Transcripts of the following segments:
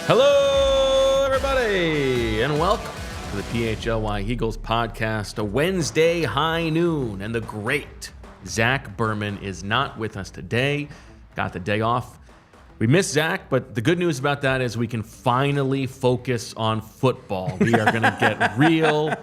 Hello, everybody, and welcome to the PHLY Eagles podcast, a Wednesday high noon. And the great Zach Berman is not with us today. Got the day off. We miss Zach, but the good news about that is we can finally focus on football. We are going to get real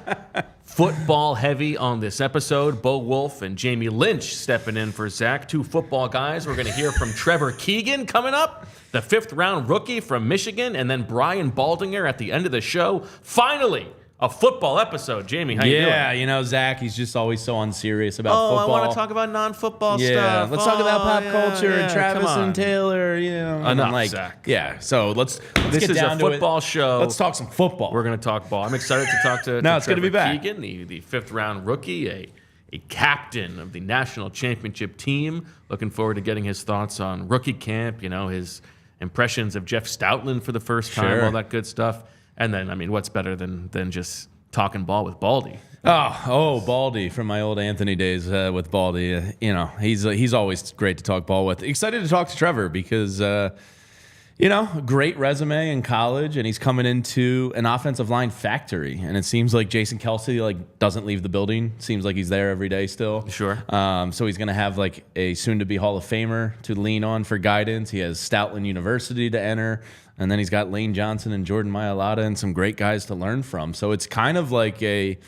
football heavy on this episode. Bo Wulf and Jamie Lynch stepping in for Zach, two football guys. We're going to hear from Trevor Keegan coming up, the fifth-round rookie from Michigan, and then Brian Baldinger at the end of the show. Finally, a football episode. Jamie, how you doing? Yeah, you know, Zach, he's just always so unserious about football. I want to talk about non-football stuff. Yeah, let's talk about pop culture and Travis and Taylor, you know. Enough, Zach. Yeah, so let's This get is down a to football show. Let's talk some football. We're going to talk ball. I'm excited to talk to, No, it's good to be Trevor back. Keegan, the fifth-round rookie, a captain of the national championship team. Looking forward to getting his thoughts on rookie camp, you know, his impressions of Jeff Stoutland for the first time, all that good stuff. And then, I mean, what's better than just talking ball with Baldi? Oh, Baldi from my old Anthony days with Baldi. You know, he's always great to talk ball with. Excited to talk to Trevor because, you know, great resume in college, and he's coming into an offensive line factory. And it seems like Jason Kelce doesn't leave the building. Seems like he's there every day still. Sure. So he's going to have a soon-to-be Hall of Famer to lean on for guidance. He has Stoutland University to enter. And then he's got Lane Johnson and Jordan Mailata and some great guys to learn from. So it's kind of like a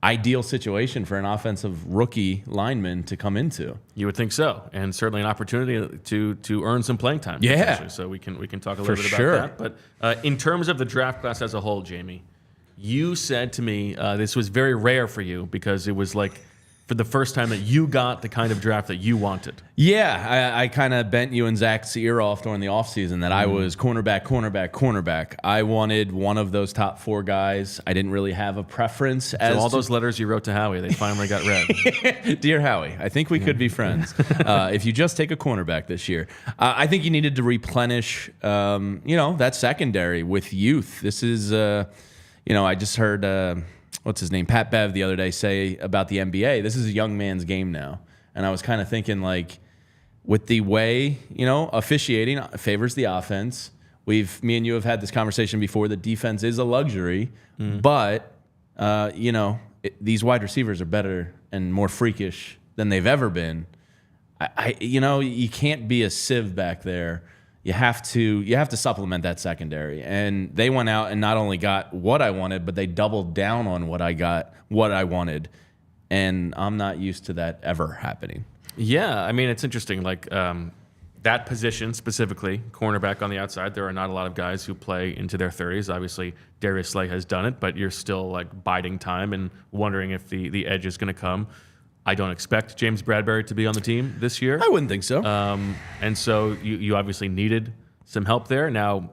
ideal situation for an offensive rookie lineman to come into. You would think so, and certainly an opportunity to earn some playing time. Yeah. So we can talk a little bit sure. about that. But in terms of the draft class as a whole, Jamie, you said to me this was very rare for you because it was like for the first time that you got the kind of draft that you wanted. Yeah, I kind of bent you and Zach's ear off during the offseason that I was cornerback. I wanted one of those top four guys. I didn't really have a preference. So all those letters you wrote to Howie, they finally got read. Dear Howie, I think we could be friends if you just take a cornerback this year. I think you needed to replenish, you know, that secondary with youth. This is, you know, I just heard... what's his name, Pat Bev, the other day say about the NBA, this is a young man's game now. And I was kind of thinking, like, with the way, you know, officiating favors the offense. Me and you have had this conversation before. The defense is a luxury, but, you know, these wide receivers are better and more freakish than they've ever been. You know, you can't be a sieve back there. You have to supplement that secondary. And they went out and not only got what I wanted, but they doubled down on what I wanted. And I'm not used to that ever happening. Yeah, I mean, it's interesting. Like that position specifically, cornerback on the outside, there are not a lot of guys who play into their 30s. Obviously, Darius Slay has done it, but you're still like biding time and wondering if the edge is going to come. I don't expect James Bradbury to be on the team this year. I wouldn't think so. And so you obviously needed some help there. Now,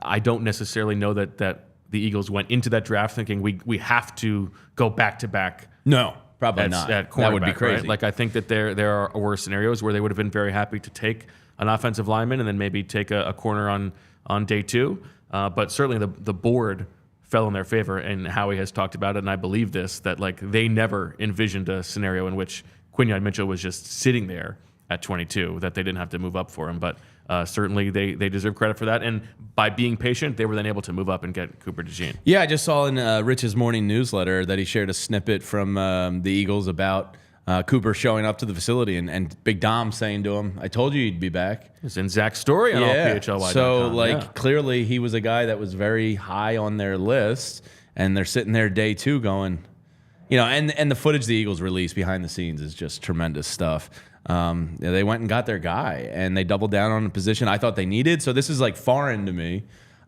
I don't necessarily know that the Eagles went into that draft thinking we have to go back-to-back. No, probably not. At That would be crazy. Right? Like, I think that there were scenarios where they would have been very happy to take an offensive lineman and then maybe take a corner on day two. But certainly the board fell in their favor, and Howie has talked about it, and I believe this, that like they never envisioned a scenario in which Quinyon Mitchell was just sitting there at 22, that they didn't have to move up for him. But certainly they deserve credit for that, and by being patient, they were then able to move up and get Cooper DeJean. Yeah, I just saw in Rich's morning newsletter that he shared a snippet from the Eagles about Cooper showing up to the facility and Big Dom saying to him, I told you you'd be back. It's in Zach's story on allPHLY.com. So, clearly he was a guy that was very high on their list, and they're sitting there day two going, you know, and the footage the Eagles released behind the scenes is just tremendous stuff. They went and got their guy, and they doubled down on a position I thought they needed. So this is, like, foreign to me.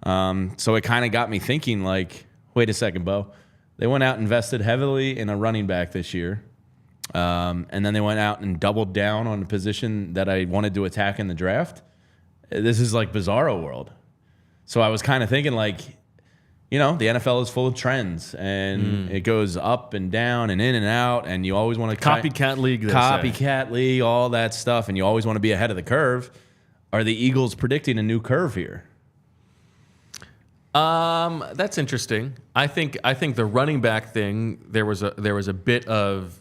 So it kind of got me thinking, like, wait a second, Bo. They went out and invested heavily in a running back this year. And then they went out and doubled down on the position that I wanted to attack in the draft. This is like Bizarro world. So I was kind of thinking like, the NFL is full of trends, and it goes up and down and in and out, and you always want to copycat league. Copycat league, all that stuff, and you always want to be ahead of the curve. Are the Eagles predicting a new curve here? That's interesting. I think the running back thing, there was a bit of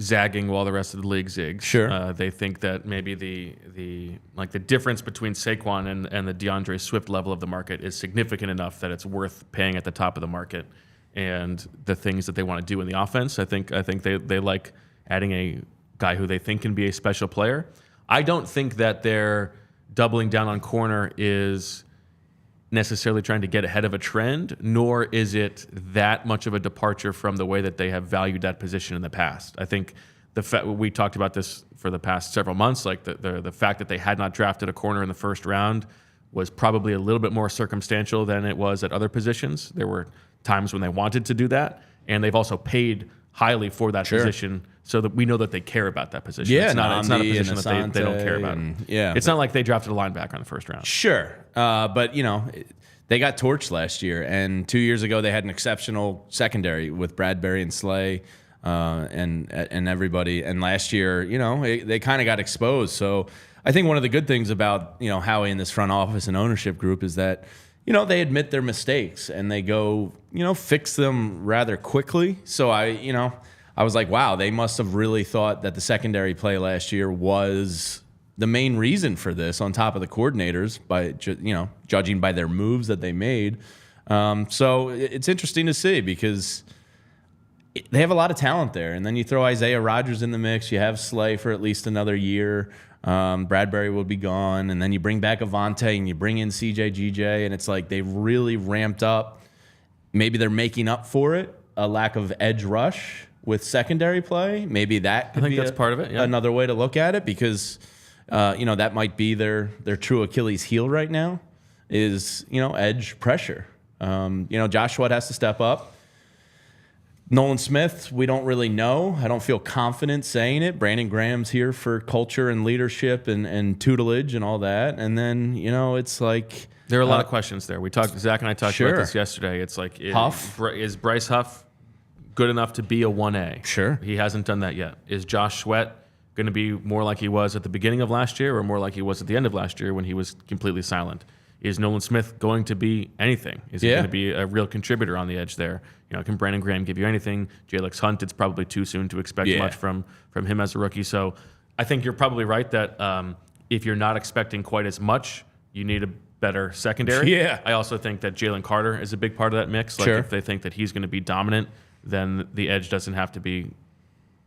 zagging while the rest of the league zigs. Sure. They think that maybe the difference between Saquon and the DeAndre Swift level of the market is significant enough that it's worth paying at the top of the market. And the things that they want to do in the offense, I think they like adding a guy who they think can be a special player. I don't think that they're doubling down on corner is necessarily trying to get ahead of a trend, nor is it that much of a departure from the way that they have valued that position in the past. I think we talked about this for the past several months, like the fact that they had not drafted a corner in the first round was probably a little bit more circumstantial than it was at other positions. There were times when they wanted to do that, and they've also paid highly for that position, so that we know that they care about that position. Yeah, it's not a position that they don't care about. It's not like they drafted a linebacker in the first round. Sure, but they got torched last year, and 2 years ago they had an exceptional secondary with Bradbury and Slay and everybody. And last year, they kind of got exposed. So I think one of the good things about Howie and this front office and ownership group is that they admit their mistakes and they go fix them rather quickly. So I was like, wow, they must have really thought that the secondary play last year was the main reason for this, on top of the coordinators, by judging by their moves that they made. So it's interesting to see because they have a lot of talent there. And then you throw Isaiah Rodgers in the mix. You have Slay for at least another year. Bradbury will be gone. And then you bring back Avante and you bring in CJ GJ. And it's like they've really ramped up. Maybe they're making up for it, a lack of edge rush with secondary play. Maybe that could be that's part of it. Yeah. Another way to look at it, because that might be their true Achilles heel right now is edge pressure. Josh Sweat has to step up. Nolan Smith, we don't really know. I don't feel confident saying it. Brandon Graham's here for culture and leadership and tutelage and all that. And then, it's like... There are a lot of questions there. Zach and I talked about this yesterday. It's like, is Bryce Huff good enough to be a 1A? Sure. He hasn't done that yet. Is Josh Sweat going to be more like he was at the beginning of last year or more like he was at the end of last year when he was completely silent? Is Nolan Smith going to be anything? Is he going to be a real contributor on the edge there? Can Brandon Graham give you anything? Jalex Hunt, it's probably too soon to expect much from him as a rookie. So I think you're probably right that if you're not expecting quite as much, you need a better secondary. Yeah. I also think that Jalen Carter is a big part of that mix. Like if they think that he's going to be dominant, then the edge doesn't have to be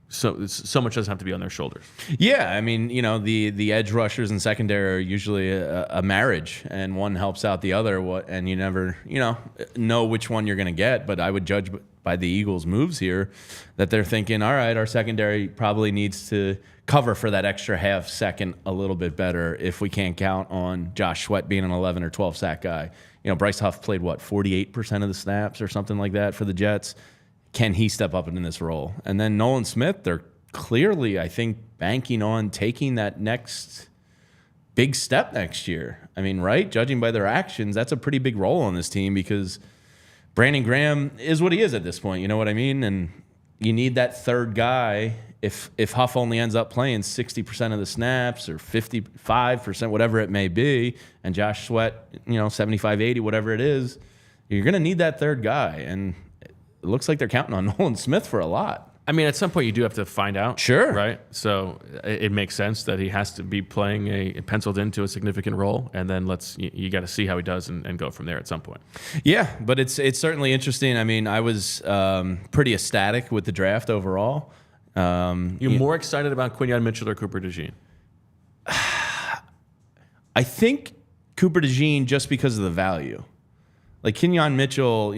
so much doesn't have to be on their shoulders. Yeah, I mean, the edge rushers and secondary are usually a marriage, and one helps out the other. And you never, know which one you're going to get. But I would judge by the Eagles' moves here that they're thinking, all right, our secondary probably needs to cover for that extra half second a little bit better if we can't count on Josh Sweat being an 11 or 12 sack guy. Bryce Huff played 48% of the snaps or something like that for the Jets. Can he step up in this role? And then Nolan Smith, they're clearly, I think, banking on taking that next big step next year. I mean, right? Judging by their actions, that's a pretty big role on this team because Brandon Graham is what he is at this point. You know what I mean? And you need that third guy. If Huff only ends up playing 60% of the snaps or 55%, whatever it may be, and Josh Sweat, 75, 80, whatever it is, you're going to need that third guy. And it looks like they're counting on Nolan Smith for a lot. I mean, at some point you do have to find out. Sure. Right? So it makes sense that he has to be playing penciled into a significant role, and then you got to see how he does and go from there at some point. Yeah, but it's certainly interesting. I mean, I was pretty ecstatic with the draft overall. You're more excited about Quinyon Mitchell or Cooper DeJean? I think Cooper DeJean just because of the value. Like Quinyon Mitchell,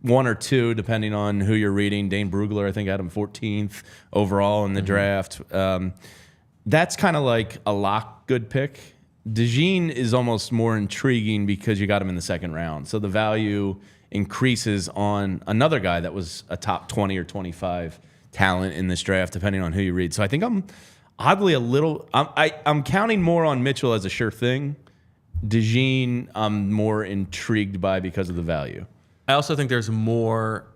1 or 2, depending on who you're reading. Dane Brugler, I think, had him 14th overall in the draft. That's kind of like a lock good pick. DeJean is almost more intriguing because you got him in the second round. So the value increases on another guy that was a top 20 or 25 talent in this draft, depending on who you read. So I think I'm oddly a little. I'm counting more on Mitchell as a sure thing. DeJean, I'm more intrigued by because of the value. I also think there's more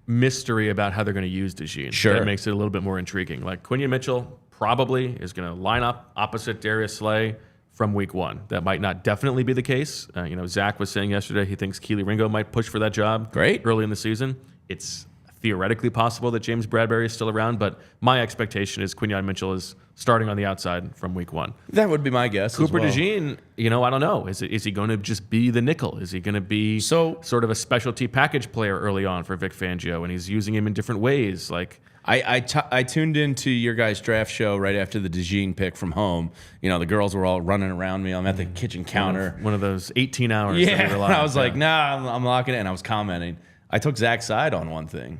mystery about how they're going to use DeJean. Sure. That makes it a little bit more intriguing. Like Quinion Mitchell probably is going to line up opposite Darius Slay from week 1. That might not definitely be the case. Zach was saying yesterday he thinks Keely Ringo might push for that job early in the season. It's theoretically possible that James Bradbury is still around, but my expectation is Quinion Mitchell is starting on the outside from week 1. That would be my guess. Cooper as well. DeJean, I don't know. Is he going to just be the nickel? Is he going to be sort of a specialty package player early on for Vic Fangio, and he's using him in different ways? Like I tuned into your guys' draft show right after the DeJean pick from home. The girls were all running around me. I'm at the kitchen counter. One of those 18 hours. Yeah, that we were live. I was like, nah, I'm locking it. And I was commenting. I took Zach's side on one thing.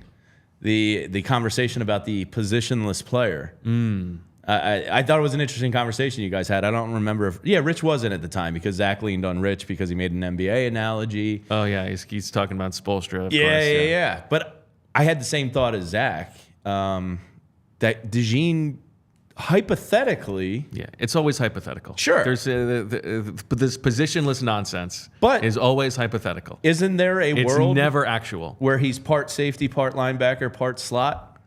The conversation about the positionless player. I thought it was an interesting conversation you guys had. I don't remember if Rich wasn't at the time because Zach leaned on Rich because he made an NBA analogy. Oh yeah, he's talking about Spoelstra. Yeah. But I had the same thought as Zach that DeJean hypothetically. Yeah, it's always hypothetical. Sure. There's this positionless nonsense, but is always hypothetical. Isn't there It's world never actual where he's part safety, part linebacker, part slot?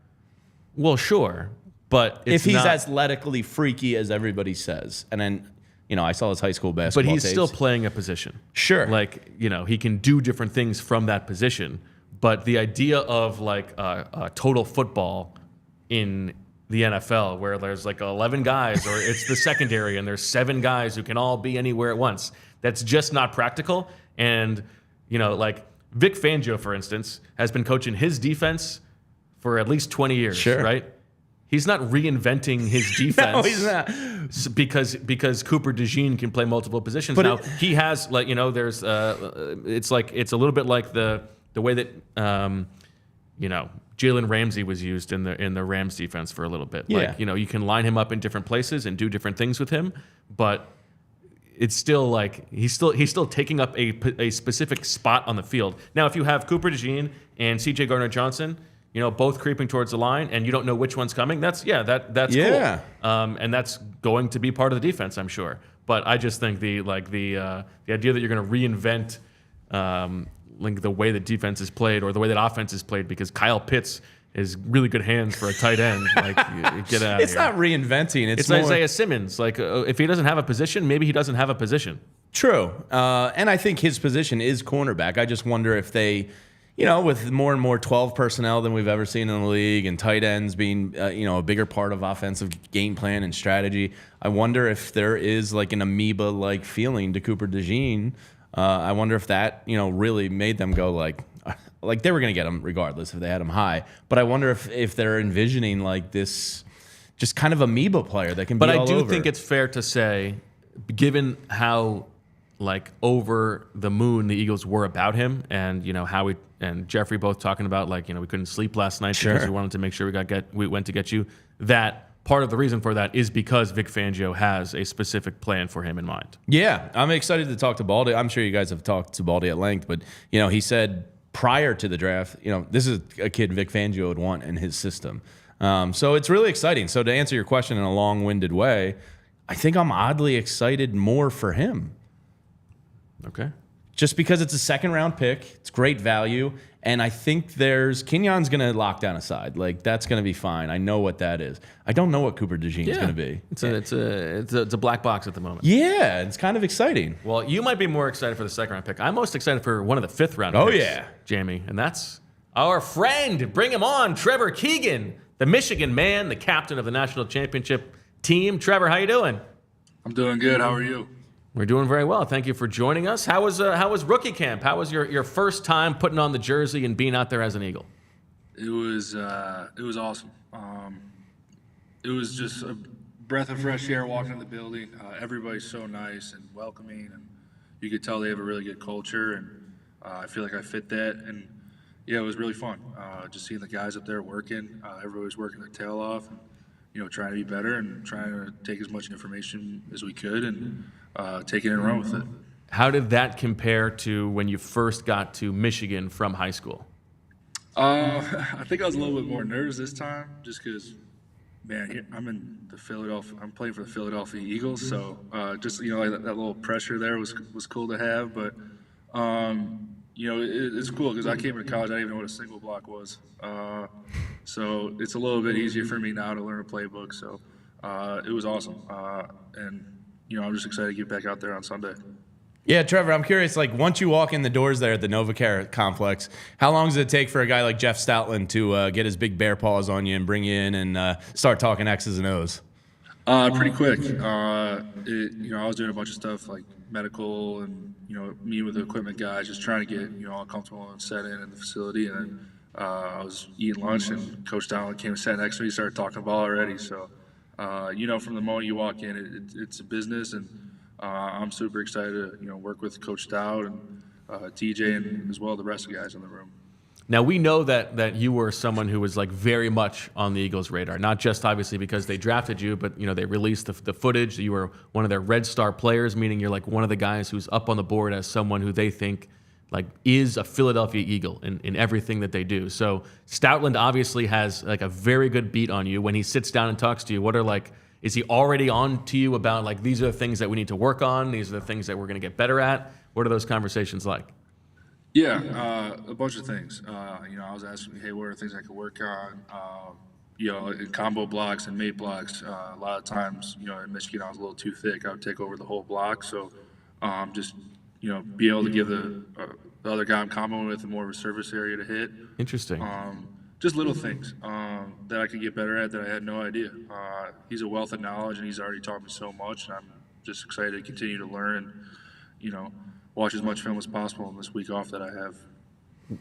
Well, sure, but if he's athletically freaky as everybody says, and then I saw his high school basketball. But he's tapes. still playing a position. Sure. He can do different things from that position. But the idea of a total football in the NFL where there's 11 guys or it's the secondary and there's 7 guys who can all be anywhere at once. That's just not practical. And, Vic Fangio, for instance, has been coaching his defense for at least 20 years, right? He's not reinventing his defense. No, he's not. Because Cooper DeJean can play multiple positions. But now he has there's it's a little bit like the way that Jalen Ramsey was used in the Rams defense for a little bit. Yeah. You can line him up in different places and do different things with him, but it's still he's still taking up a specific spot on the field. Now, if you have Cooper DeJean and C.J. Gardner-Johnson, both creeping towards the line, and you don't know which one's coming, that's cool. And that's going to be part of the defense, I'm sure. But I just think the idea that you're going to reinvent the way that defense is played or the way that offense is played because Kyle Pitts is really good hands for a tight end. Get out of here. It's not reinventing. It's more Isaiah Simmons. If he doesn't have a position, maybe he doesn't have a position. True. And I think his position is cornerback. I just wonder if they, with more and more 12 personnel than we've ever seen in the league and tight ends being, a bigger part of offensive game plan and strategy, I wonder if there is an amoeba-like feeling to Cooper DeJean. I wonder if that, really made them go they were going to get him regardless if they had him high. But I wonder if they're envisioning this just kind of amoeba player that can be all over. But I do think it's fair to say, given how over the moon the Eagles were about him, and Howie and Jeffrey both talking about we couldn't sleep last night because we wanted to make sure we went to get you. That part of the reason for that is because Vic Fangio has a specific plan for him in mind. Yeah, I'm excited to talk to Baldi. I'm sure you guys have talked to Baldi at length, but he said prior to the draft, this is a kid Vic Fangio would want in his system. So it's really exciting. So to answer your question in a long-winded way, I think I'm oddly excited more for him. Okay. Just because it's a second-round pick, it's great value, and I think Kenyon's going to lock down a side. That's going to be fine. I know what that is. I don't know what Cooper DeJean is going to be. It's a black box at the moment. Yeah, it's kind of exciting. Well, you might be more excited for the second-round pick. I'm most excited for one of the fifth-round picks. Oh, yeah. Jamie, and that's our friend. Bring him on, Trevor Keegan, the Michigan man, the captain of the national championship team. Trevor, how you doing? I'm doing good. How are you? We're doing very well. Thank you for joining us. How was rookie camp? How was your first time putting on the jersey and being out there as an Eagle? It was awesome. It was just a breath of fresh air walking in the building. Everybody's so nice and welcoming, and you could tell they have a really good culture, and I feel like I fit that. And yeah, it was really fun. Just seeing the guys up there working. Everybody's working their tail off, and, trying to be better and trying to take as much information as we could and take it and run with it. How did that compare to when you first got to Michigan from high school? I think I was a little bit more nervous this time, just because, man, I'm in the Philadelphia. I'm playing for the Philadelphia Eagles, so just like that little pressure there was cool to have. But it's cool because I came to college, I didn't even know what a single block was. So it's a little bit easier for me now to learn a playbook. So it was awesome, and I'm just excited to get back out there on Sunday. Yeah, Trevor, I'm curious, like, once you walk in the doors there at the NovaCare complex, how long does it take for a guy like Jeff Stoutland to get his big bear paws on you and bring you in and start talking X's and O's? Pretty quick. I was doing a bunch of stuff like medical and, meeting with the equipment guys, just trying to get, all comfortable and set in the facility. And then I was eating lunch and Coach Stoutland came and sat next to me, started talking ball already. So, from the moment you walk in, it's a business, and I'm super excited to work with Coach Stout and TJ and as well the rest of the guys in the room. Now, we know that you were someone who was like very much on the Eagles' radar, not just obviously because they drafted you, but they released the footage. You were one of their Red Star players, meaning you're like one of the guys who's up on the board as someone who they think like is a Philadelphia Eagle in everything that they do. So Stoutland obviously has like a very good beat on you. When he sits down and talks to you, is he already on to you about like, these are the things that we need to work on, these are the things that we're going to get better at? What are those conversations like? Yeah, a bunch of things. I was asking, hey, what are things I could work on? In combo blocks and mate blocks. A lot of times, in Michigan, I was a little too thick. I would take over the whole block. So just, be able to give the other guy I'm comboing with more of a surface area to hit. Interesting. Just little things that I could get better at that I had no idea. He's a wealth of knowledge, and he's already taught me so much, and I'm just excited to continue to learn and, watch as much film as possible in this week off that I have.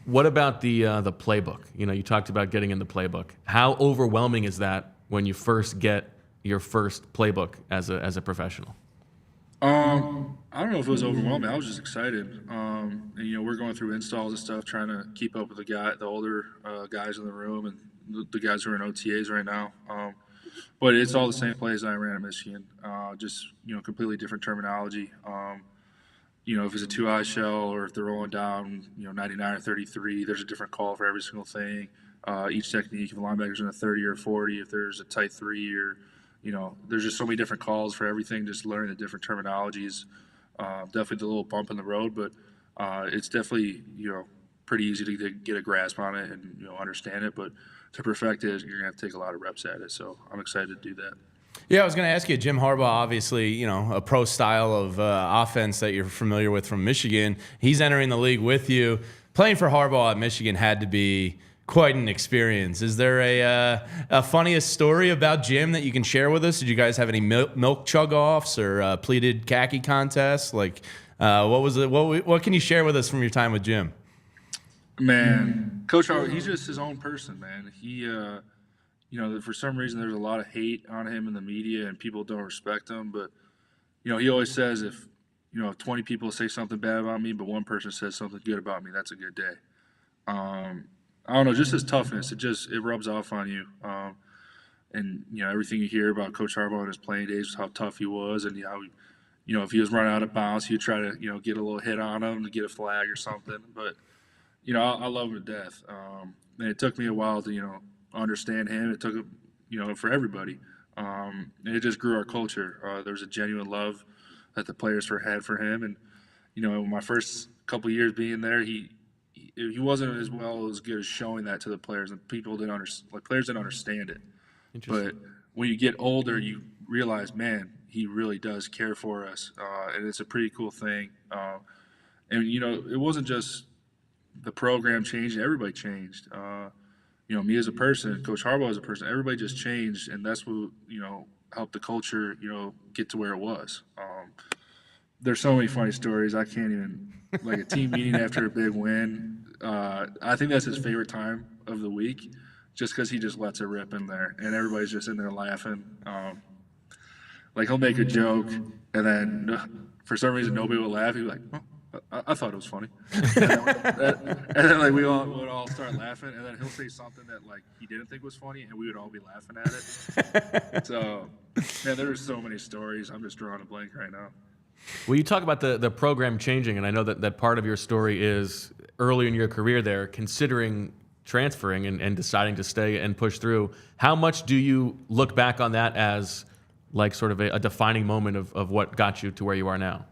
What about the playbook? You talked about getting in the playbook. How overwhelming is that when you first get your first playbook as a professional? I don't know if it was overwhelming. I was just excited. And, we're going through installs and stuff, trying to keep up with the older guys in the room and the guys who are in OTAs right now. But it's all the same plays I ran at Michigan. Just completely different terminology. If it's a 2-eye shell or if they're rolling down, 99 or 33, there's a different call for every single thing. Each technique, if a linebacker's in a 30 or 40, if there's a tight 3 or, there's just so many different calls for everything, just learning the different terminologies. Definitely the little bump in the road, but it's definitely, pretty easy to get a grasp on it and, understand it. But to perfect it, you're going to have to take a lot of reps at it. So I'm excited to do that. Yeah, I was going to ask you, Jim Harbaugh, obviously, a pro style of offense that you're familiar with from Michigan. He's entering the league with you. Playing for Harbaugh at Michigan had to be quite an experience. Is there a funniest story about Jim that you can share with us? Did you guys have any milk chug-offs or pleated khaki contests? Like, what was it? What can you share with us from your time with Jim? Man, Coach Harbaugh, he's just his own person, man. He for some reason there's a lot of hate on him in the media and people don't respect him. But, he always says if 20 people say something bad about me, but one person says something good about me, that's a good day. I don't know, just his toughness. It rubs off on you. And, everything you hear about Coach Harbaugh in his playing days, how tough he was and how, if he was running out of bounds, he'd try to, get a little hit on him to get a flag or something. But, I love him to death. And it took me a while to, understand him. It took for everybody, and it just grew our culture. There was a genuine love that the players had for him, and my first couple of years being there, he wasn't as good as showing that to the players, and people didn't understand. Like, players didn't understand it. But when you get older, you realize, man, he really does care for us, and it's a pretty cool thing. And it wasn't just the program changed; everybody changed. Me as a person, Coach Harbaugh as a person, everybody just changed, and that's what, helped the culture, get to where it was. There's so many funny stories. I can't even, like a team meeting after a big win. I think that's his favorite time of the week, just because he just lets it rip in there, and everybody's just in there laughing. Like, he'll make a joke, and then for some reason nobody will laugh. He'll be like, oh, I thought it was funny. and then like, we would all start laughing, and then he'll say something that like he didn't think was funny, and we would all be laughing at it. So, man, there are so many stories. I'm just drawing a blank right now. Well, you talk about the program changing, and I know that part of your story is early in your career there, considering transferring and deciding to stay and push through. How much do you look back on that as like sort of a defining moment of what got you to where you are now?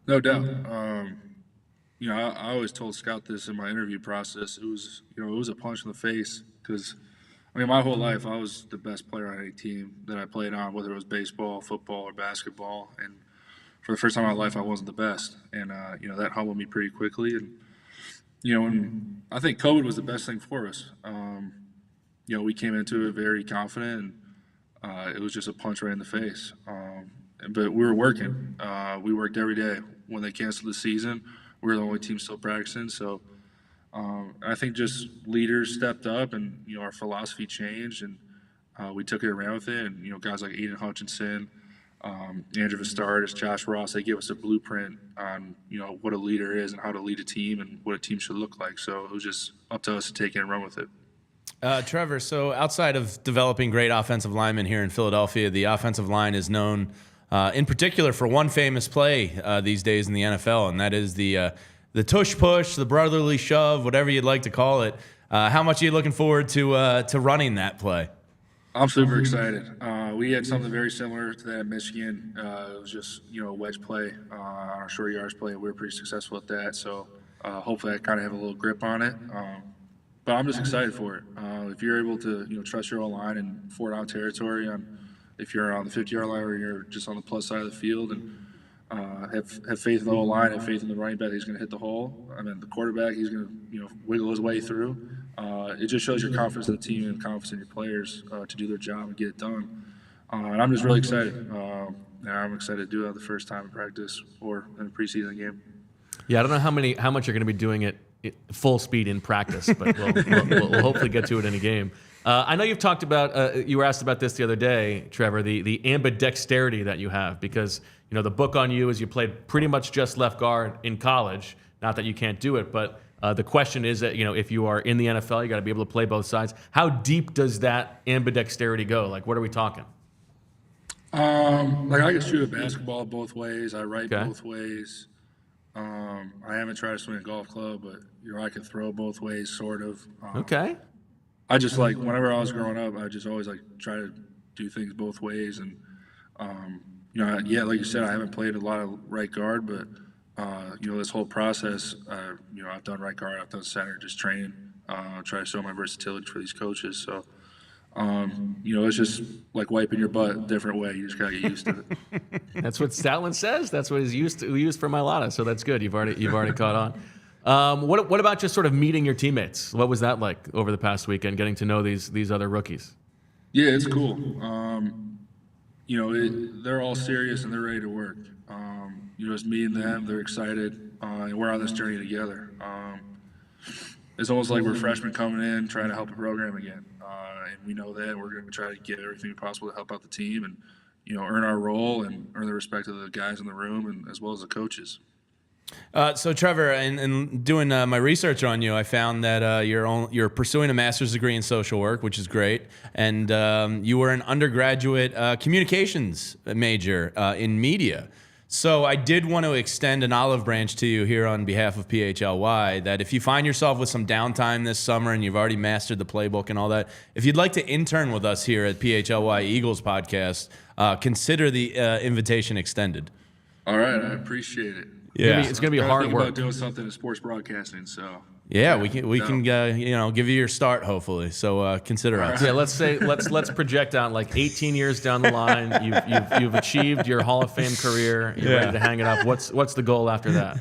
No doubt. I always told Scout this in my interview process. It was a punch in the face because, my whole life I was the best player on any team that I played on, whether it was baseball, football, or basketball. And for the first time in my life, I wasn't the best. And, that humbled me pretty quickly. And, and I think COVID was the best thing for us. We came into it very confident, and it was just a punch right in the face. But we were working. We worked every day. When they canceled the season, we were the only team still practicing. So I think just leaders stepped up, and our philosophy changed, and we took it around with it. And guys like Aiden Hutchinson, Andrew Vistardis, Josh Ross, they gave us a blueprint on what a leader is and how to lead a team and what a team should look like. So it was just up to us to take it and run with it. Trevor, so outside of developing great offensive linemen here in Philadelphia, the offensive line is known in particular for one famous play these days in the NFL, and that is the tush push, the brotherly shove, whatever you'd like to call it. How much are you looking forward to running that play? I'm super excited. We had something very similar to that in Michigan. It was just a wedge play on our short yards play. We were pretty successful at that, so hopefully I kind of have a little grip on it. But I'm just excited for it. If you're able to trust your O-line and 4-down territory if you're on the 50-yard line or you're just on the plus side of the field, and have faith in the O-line, have faith in the running back, he's going to hit the hole. The quarterback, he's going to wiggle his way through. It just shows your confidence in the team and confidence in your players to do their job and get it done. And I'm just really excited. I'm excited to do it the first time in practice or in a preseason game. Yeah, I don't know how much you're going to be doing it full speed in practice, but we'll hopefully get to it in a game. I know you've talked about, you were asked about this the other day, Trevor, the ambidexterity that you have, because the book on you is you played pretty much just left guard in college. Not that you can't do it, but the question is that if you are in the NFL, you got to be able to play both sides. How deep does that ambidexterity go? Like, what are we talking? I can shoot a basketball both ways. I write both ways. I haven't tried to swing a golf club, but I can throw both ways, sort of. Okay. I just whenever I was growing up, I just always try to do things both ways, and like you said, I haven't played a lot of right guard, but this whole process, I've done right guard, I've done center, just training, try to show my versatility for these coaches. So. It's just like wiping your butt a different way. You just gotta get used to it. That's what Stoutland says. That's what we used for Mailata. So that's good. You've already caught on. What about just sort of meeting your teammates? What was that like over the past weekend, getting to know these other rookies? Yeah, it's cool. They're all serious and they're ready to work. Just meeting them, they're excited, and we're on this journey together. It's almost like we're freshmen coming in, trying to help a program again. And we know that we're going to try to get everything possible to help out the team and, earn our role and earn the respect of the guys in the room and as well as the coaches. So Trevor, in doing my research on you, I found that you're pursuing a master's degree in social work, which is great, and you were an undergraduate communications major in media. So I did want to extend an olive branch to you here on behalf of PHLY that if you find yourself with some downtime this summer and you've already mastered the playbook and all that, if you'd like to intern with us here at PHLY Eagles Podcast, consider the invitation extended. All right, I appreciate it. Yeah, it's gonna be hard work. About doing something in sports broadcasting, so. Yeah, we can give you your start hopefully. So consider us. Yeah, let's project out like 18 years down the line. You've achieved your Hall of Fame career. You're ready to hang it up. What's the goal after that?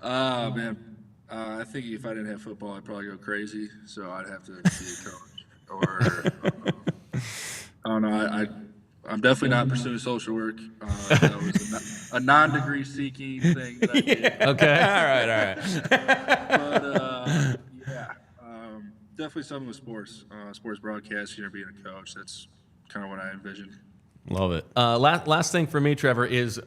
Man, I think if I didn't have football, I'd probably go crazy. So I'd have to be a coach, or I don't know. I'm definitely not pursuing social work. That was a non-degree seeking thing that I did. Okay. All right. But definitely something with sports broadcasting or being a coach. That's kind of what I envisioned. Love it. Last thing for me, Trevor, is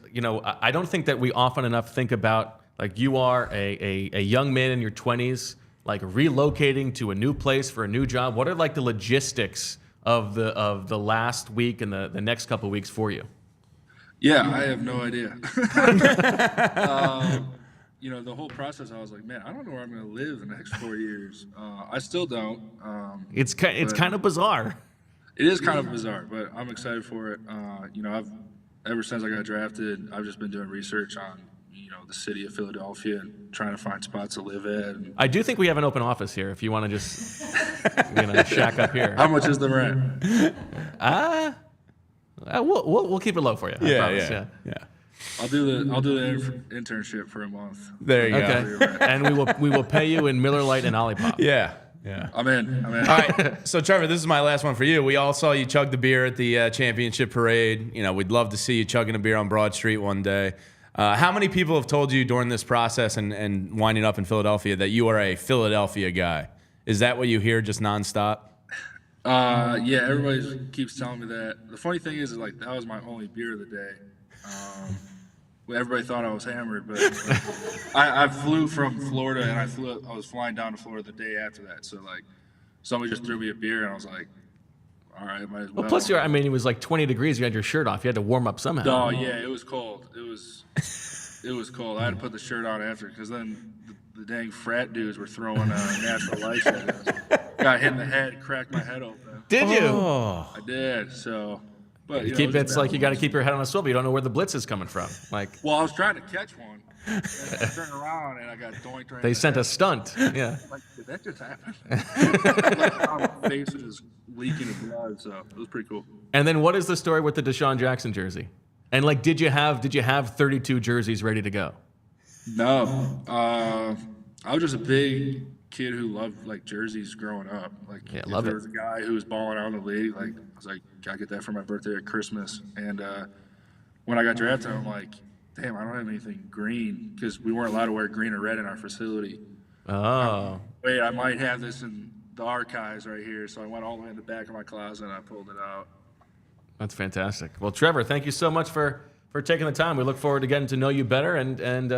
I don't think that we often enough think about like you are a young man in your 20s, like relocating to a new place for a new job. What are like the logistics of the last week and the next couple of weeks for you? Yeah, I have no idea. the whole process, I was like, man, I don't know where I'm going to live in the next 4 years. I still don't. It's kind of bizarre. It is kind of bizarre, but I'm excited for it. Ever since I got drafted, I've just been doing research on, the city of Philadelphia and trying to find spots to live at. And I do think we have an open office here if you want to just, shack up here. how much is the rent? We'll keep it low for you. I promise, yeah. I'll do the internship for a month. There you go. Okay. And we will pay you in Miller Lite and Olipop. Yeah. I'm in. All right. So, Trevor, this is my last one for you. We all saw you chug the beer at the championship parade. We'd love to see you chugging a beer on Broad Street one day. How many people have told you during this process and winding up in Philadelphia that you are a Philadelphia guy? Is that what you hear just nonstop? Yeah, everybody keeps telling me that. The funny thing is like that was my only beer of the day. Everybody thought I was hammered, but I flew from Florida and I was flying down to Florida the day after that. So like somebody just threw me a beer and I was like, all right, might as well. Plus, it was like 20 degrees. You had your shirt off. You had to warm up somehow. Oh yeah, it was cold. It was cold. I had to put the shirt on after because then the dang frat dudes were throwing natural lights at us. Got hit in the head, cracked my head open. Did you? I did. So, but It's like you got to keep your head on a swivel. You don't know where the blitz is coming from. Well, I was trying to catch one. And I turned around and I got doinked right. They sent a stunt. Yeah. Like, did that just happen? My face was leaking of blood, so it was pretty cool. And then what is the story with the Deshaun Jackson jersey? And did you have 32 jerseys ready to go? No. I was just a big kid who loved jerseys growing up. If there was a guy who was balling out in the league, I was like, gotta get that for my birthday or Christmas. And when I got drafted, I'm like, damn, I don't have anything green because we weren't allowed to wear green or red in our facility. Oh. Wait, I might have this in the archives right here. So I went all the way in the back of my closet and I pulled it out. That's fantastic. Well, Trevor, thank you so much for taking the time. We look forward to getting to know you better, and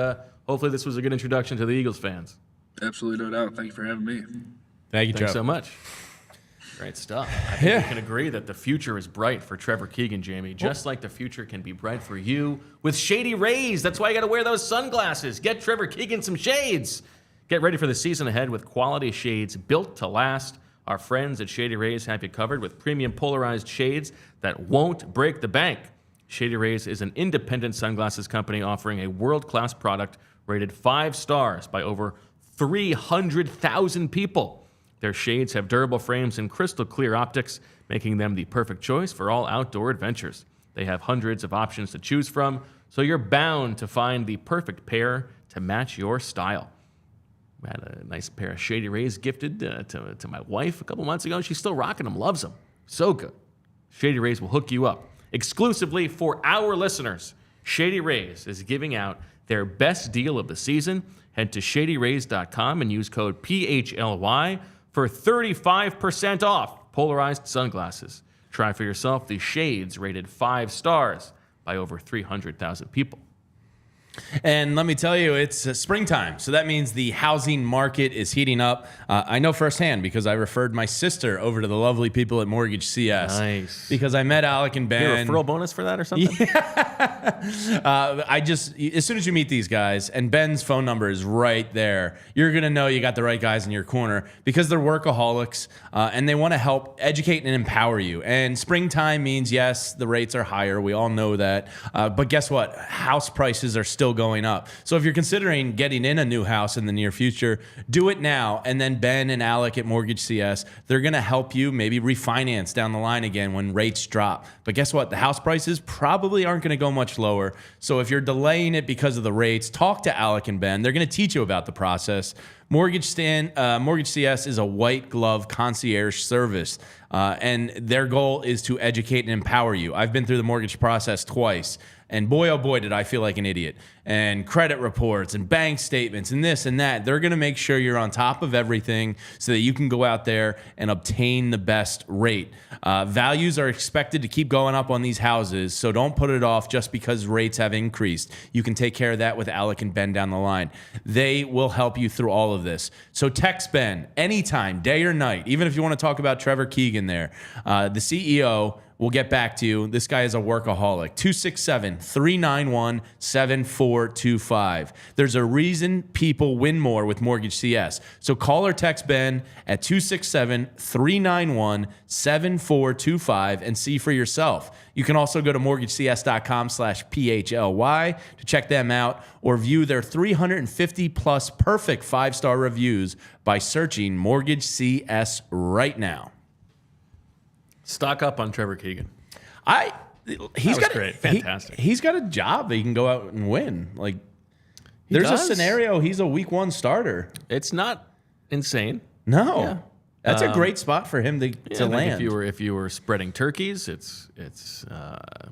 hopefully this was a good introduction to the Eagles fans. Absolutely, no doubt. Thank you for having me. Thank you, Trevor. Thanks so much. Great stuff. I think we can agree that the future is bright for Trevor Keegan, Jamie, just like the future can be bright for you with Shady Rays. That's why you got to wear those sunglasses. Get Trevor Keegan some shades. Get ready for the season ahead with quality shades built to last. Our friends at Shady Rays have you covered with premium polarized shades that won't break the bank. Shady Rays is an independent sunglasses company offering a world-class product rated 5 stars by over 300,000 people. Their shades have durable frames and crystal clear optics, making them the perfect choice for all outdoor adventures. They have hundreds of options to choose from, so you're bound to find the perfect pair to match your style. I had a nice pair of Shady Rays gifted to my wife a couple months ago. She's still rocking them, loves them. So good. Shady Rays will hook you up. Exclusively for our listeners, Shady Rays is giving out their best deal of the season. Head to shadyrays.com and use code PHLY for 35% off polarized sunglasses. Try for yourself the shades rated 5 stars by over 300,000 people. And let me tell you, it's springtime, so that means the housing market is heating up. I know firsthand because I referred my sister over to the lovely people at Mortgage CS. Nice. Because I met Alec and Ben. Referral bonus for that or something? As soon as you meet these guys, and Ben's phone number is right there, you're going to know you got the right guys in your corner because they're workaholics and they want to help educate and empower you. And springtime means, yes, the rates are higher. We all know that. But guess what? House prices are still going up. So if you're considering getting in a new house in the near future, do it now. And then Ben and Alec at Mortgage CS, they're going to help you maybe refinance down the line again when rates drop. But guess what? The house prices probably aren't going to go much lower. So if you're delaying it because of the rates, talk to Alec and Ben. They're going to teach you about the process. Mortgage CS is a white glove concierge service, and their goal is to educate and empower you. I've been through the mortgage process twice, and boy, oh boy, did I feel like an idiot. And credit reports and bank statements and this and that. They're going to make sure you're on top of everything so that you can go out there and obtain the best rate. Values are expected to keep going up on these houses, so don't put it off just because rates have increased. You can take care of that with Alec and Ben down the line. They will help you through all of this. So text Ben anytime, day or night, even if you want to talk about Trevor Keegan there. The CEO we'll get back to you. This guy is a workaholic. 267-391-7425. There's a reason people win more with Mortgage CS. So call or text Ben at 267-391-7425 and see for yourself. You can also go to mortgagecs.com/PHLY to check them out or view their 350-plus perfect 5-star reviews by searching Mortgage CS right now. Stock up on Trevor Keegan. He's got great. Fantastic. He's got a job that he can go out and win. Like, there's a scenario he's a week 1 starter. It's not insane. No. Yeah. That's a great spot for him to land. If you were spreading turkeys, it's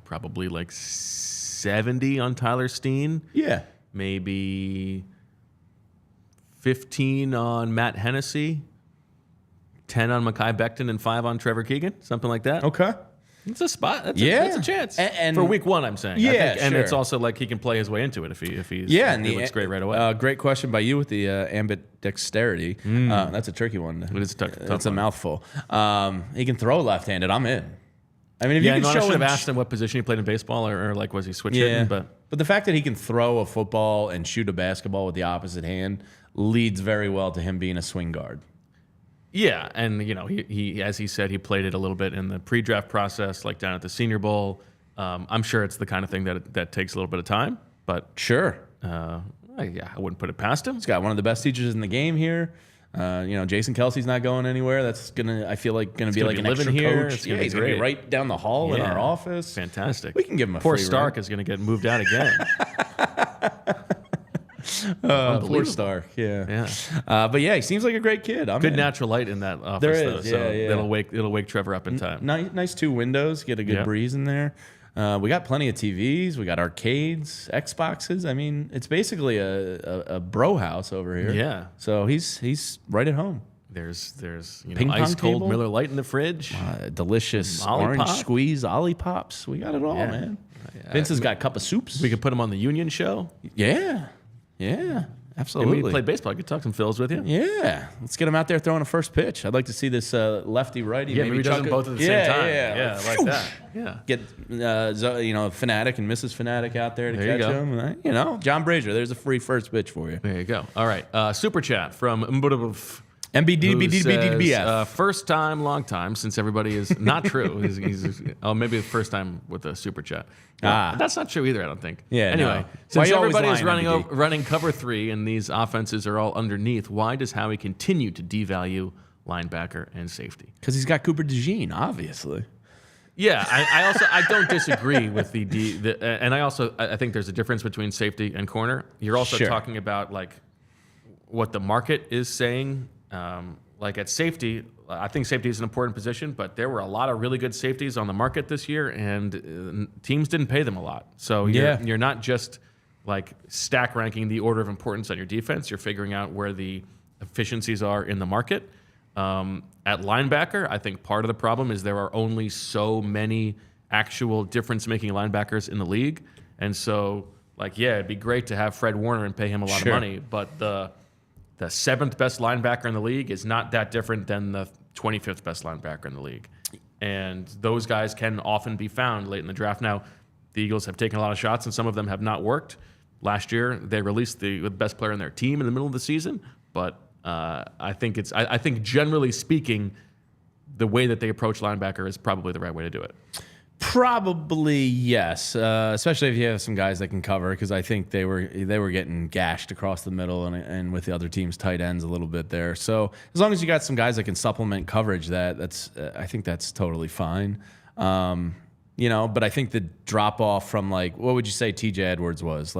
probably like 70 on Tyler Steen. Yeah. Maybe 15 on Matt Hennessy, 10 on Mekhi Becton, and 5 on Trevor Keegan, something like that. Okay. It's a spot. That's a chance. And for week 1, I'm saying. Yeah, I think, and sure. It's also like he can play his way into it if he looks great right away. Great question by you with the ambidexterity. That's a tricky one. It is a tough That's a one. mouthful. He can throw left-handed. I'm in. I mean, if you can I show should him have asked him what position he played in baseball, or like was he switch Yeah, hitting? But the fact that he can throw a football and shoot a basketball with the opposite hand leads very well to him being a swing guard. yeah, and he as he said, he played it a little bit in the pre-draft process, like down at the Senior Bowl. I'm sure it's the kind of thing that takes a little bit of time, but Sure. I wouldn't put it past him. He's got one of the best teachers in the game here. Jason Kelsey's not going anywhere. That's I feel like gonna be like an living extra here. coach. It's gonna be He's gonna be great. right down the hall in Yeah. our office. Fantastic. We can give him a Poor free Stark rent. is going to get moved out again. Poor Stark. Yeah. But yeah, he seems like a great kid. I'm Good in. natural light in that office, There though. is, So yeah. it'll wake Trevor up in time. Nice 2 windows. Get a good Yeah. breeze in there. We got plenty of TVs. We got arcades, Xboxes. I mean, it's basically a bro house over here. Yeah. So he's right at home. There's Ping pong ice cold table? Miller Lite in the fridge. Delicious Ollie orange Pop? squeeze, Ollie Pops. We got it all, Yeah. man. Vince has got a cup of soups. We could put him on the Union show. Yeah, And absolutely. we play baseball. I could talk some fills with you. Yeah, let's get him out there throwing a first pitch. I'd like to see this lefty righty. Yeah, maybe he does them both at the same time. Yeah, like that. Yeah. Get Fanatic and Mrs. Fanatic out there to There you catch go. him. John Brazier. There's a free first pitch for you. There you go. All right. Super chat from Mbudabuf. MBDBDBDBF. First time, long time, since everybody is not true. Maybe the first time with a super chat. Well, that's not true either, I don't think. Yeah, Anyway, no. Why since you always everybody is lying, MBD? running cover 3 and these offenses are all underneath, why does Howie continue to devalue linebacker and safety? Because he's got Cooper DeJean, obviously. Yeah, I don't disagree with and I think there's a difference between safety and corner. You're also Sure. talking about like what the market is saying. Like at safety, I think safety is an important position, but there were a lot of really good safeties on the market this year, and teams didn't pay them a lot. So you're not just like stack ranking the order of importance on your defense. You're figuring out where the efficiencies are in the market. At linebacker, I think part of the problem is there are only so many actual difference-making linebackers in the league, and so it'd be great to have Fred Warner and pay him a lot of money, but the 7th best linebacker in the league is not that different than the 25th best linebacker in the league. And those guys can often be found late in the draft. Now, the Eagles have taken a lot of shots, and some of them have not worked. Last year, they released the best player in their team in the middle of the season. But I think generally speaking, the way that they approach linebacker is probably the right way to do it. Probably yes, especially if you have some guys that can cover, because I think they were getting gashed across the middle and with the other team's tight ends a little bit there. So as long as you got some guys that can supplement coverage, I think that's totally fine. But I think the drop off from what would you say TJ Edwards was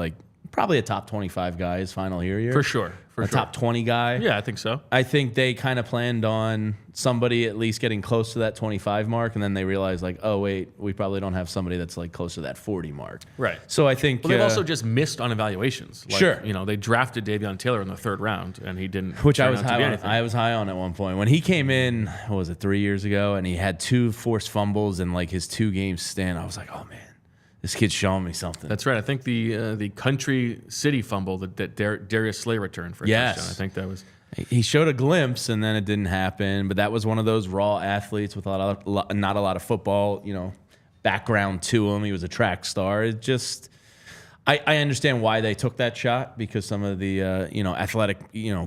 probably a top 25 guy his final year For sure. top 20 guy. Yeah, I think so. I think they kind of planned on somebody at least getting close to that 25 mark, and then they realized oh wait, we probably don't have somebody that's close to that 40 mark. Right. So I think they've also just missed on evaluations. Sure. They drafted Davion Taylor in the 3rd round, and he didn't. Which I turn was out to be high on. anything. I was high on at one point when he came in. What was it, 3 years ago? And he had 2 forced fumbles in his 2 games stint. I was like, oh man, this kid's showing me something. That's right. I think the country city fumble that Darius Slay returned for a touchdown. I think that was. He showed a glimpse, and then it didn't happen. But that was one of those raw athletes with not a lot of football, background to him. He was a track star. It just, I understand why they took that shot, because some of the athletic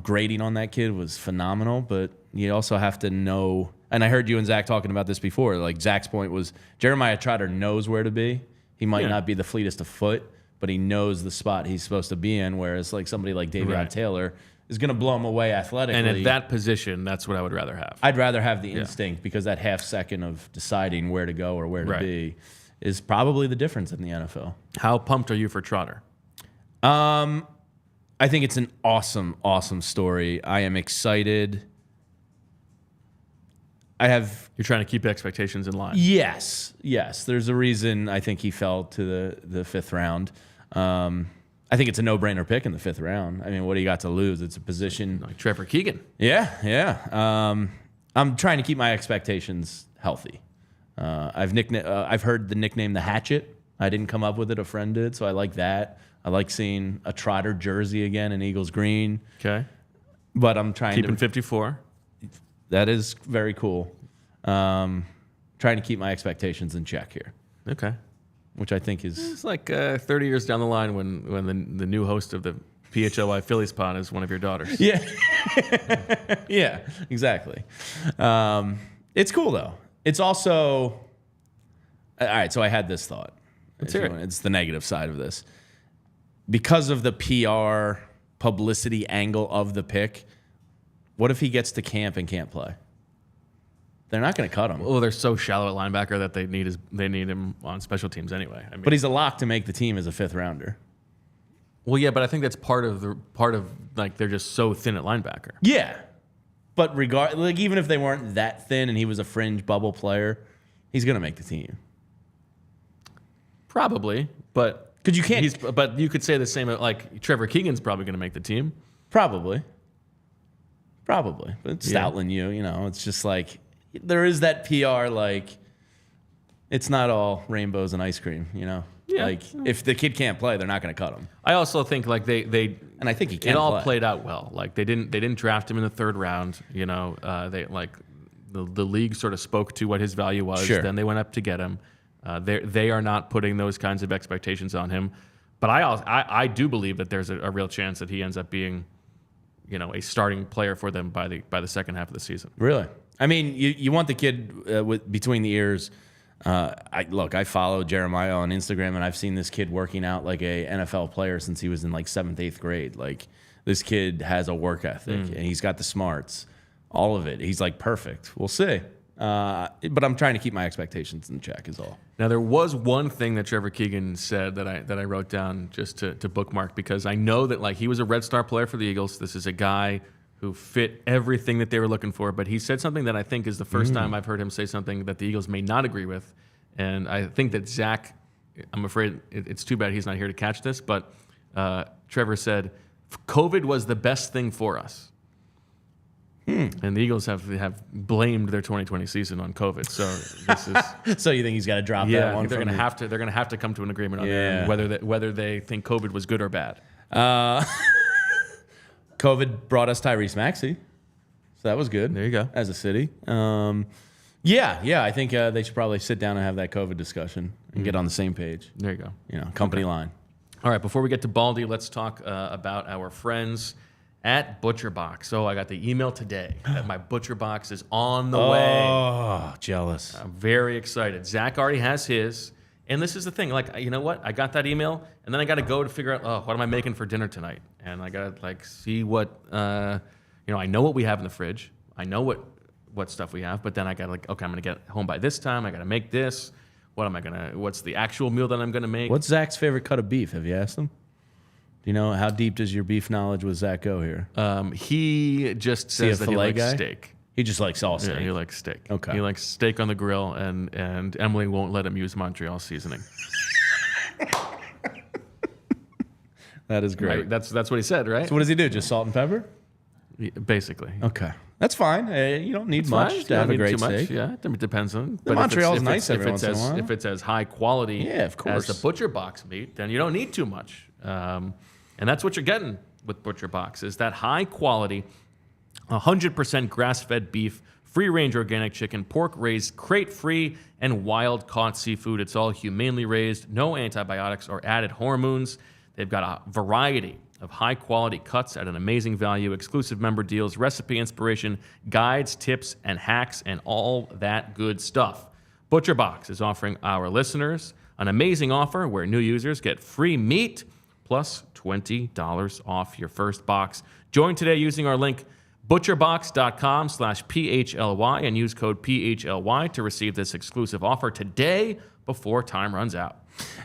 grading on that kid was phenomenal. But you also have to know. And I heard you and Zach talking about this before. Like Zach's point was Jeremiah Trotter knows where to be. He might not be the fleetest of foot, but he knows the spot he's supposed to be in. Whereas like somebody like Davion Taylor is going to blow him away athletically. And at that position, that's what I would rather have. I'd rather have the instinct, because that half second of deciding where to go or where to be is probably the difference in the NFL. How pumped are you for Trotter? I think it's an awesome, awesome story. I am excited. You're trying to keep expectations in line. Yes. There's a reason I think he fell to the fifth round. I think it's a no-brainer pick in the fifth round. I mean, what do you got to lose? It's a position like Trevor Keegan. Yeah. I'm trying to keep my expectations healthy. I've heard the nickname the Hatchet. I didn't come up with it. A friend did, so I like that. I like seeing a Trotter jersey again in Eagles green. Okay. But I'm trying Keeping 54. That is very cool. Trying to keep my expectations in check here. Okay. Which I think is... It's like 30 years down the line when the new host of the PHLY Phillies pod is one of your daughters. Yeah. Yeah, exactly. It's cool, though. It's also... All right, so I had this thought. It's the negative side of this. Because of the PR publicity angle of the pick, what if he gets to camp and can't play? They're not going to cut him. Well, they're so shallow at linebacker that they need him on special teams anyway. I mean, but he's a lock to make the team as a fifth rounder. Well, yeah, but I think that's part of like they're just so thin at linebacker. Yeah, but even if they weren't that thin and he was a fringe bubble player, he's going to make the team. Probably, but because you can't. But you could say the same. Like Trevor Keegan's probably going to make the team. Probably, but it's Stoutland, it's just like. There is that PR, like, it's not all rainbows and ice cream, Yeah. Like, if the kid can't play, they're not going to cut him. I also think, like, they and I think he can It all play. played out well. Like, they didn't draft him in the third round, They, like, the league sort of spoke to what his value was. Sure. Then they went up to get him. They are not putting those kinds of expectations on him. But I do believe that there's a real chance that he ends up being, a starting player for them by the second half of the season. Really? I mean, you want the kid with between the ears. I follow Jeremiah on Instagram, and I've seen this kid working out like a NFL player since he was in like 7th, 8th grade. Like, this kid has a work ethic, and he's got the smarts, all of it. He's like perfect. We'll see. But I'm trying to keep my expectations in check is all. Now, there was one thing that Trevor Keegan said that I wrote down just to bookmark, because I know that like he was a Red Star player for the Eagles. This is a guy who fit everything that they were looking for. But he said something that I think is the first time I've heard him say something that the Eagles may not agree with. And I think that Zach, I'm afraid it's too bad he's not here to catch this, but Trevor said, COVID was the best thing for us. And the Eagles have blamed their 2020 season on COVID. So this is So you think he's got to drop that one? They're going to have to come to an agreement on that, whether they think COVID was good or bad. COVID brought us Tyrese Maxey, so that was good. There you go. As a city, I think they should probably sit down and have that COVID discussion and get on the same page. There you go. Company line. All right, before we get to Baldi, let's talk about our friends at ButcherBox. So I got the email today that my ButcherBox is on the way. Oh, jealous. I'm very excited. Zach already has his. And this is the thing, like, you know what? I got that email, and then I got to go to figure out, what am I making for dinner tonight? And I got to, see what, I know what we have in the fridge. I know what stuff we have, but then I got to, okay, I'm going to get home by this time. I got to make this. What's the actual meal that I'm going to make? What's Zach's favorite cut of beef? Have you asked him? Do you know how deep does your beef knowledge with Zach go here? He just says that he likes steak. He just likes all steak. Yeah, he likes steak. Okay. He likes steak on the grill, and Emily won't let him use Montreal seasoning. That is great. Right? That's what he said, right? So what does he do? Just salt and pepper? Basically. Okay. That's fine. You don't need It's much fine. to You have don't a need great too much. steak. Yeah, it depends on. But Montreal's nice every once in a while. If it's as high quality Yeah, of course. as the Butcher Box meat, then you don't need too much. And that's what you're getting with Butcher Box is that high quality, 100% grass-fed beef, free-range organic chicken, pork raised, crate-free, and wild-caught seafood. It's all humanely raised, no antibiotics or added hormones. They've got a variety of high-quality cuts at an amazing value, exclusive member deals, recipe inspiration, guides, tips, and hacks, and all that good stuff. Butcher Box is offering our listeners an amazing offer where new users get free meat plus $20 off your first box. Join today using our link butcherbox.com/PHLY and use code PHLY to receive this exclusive offer today before time runs out.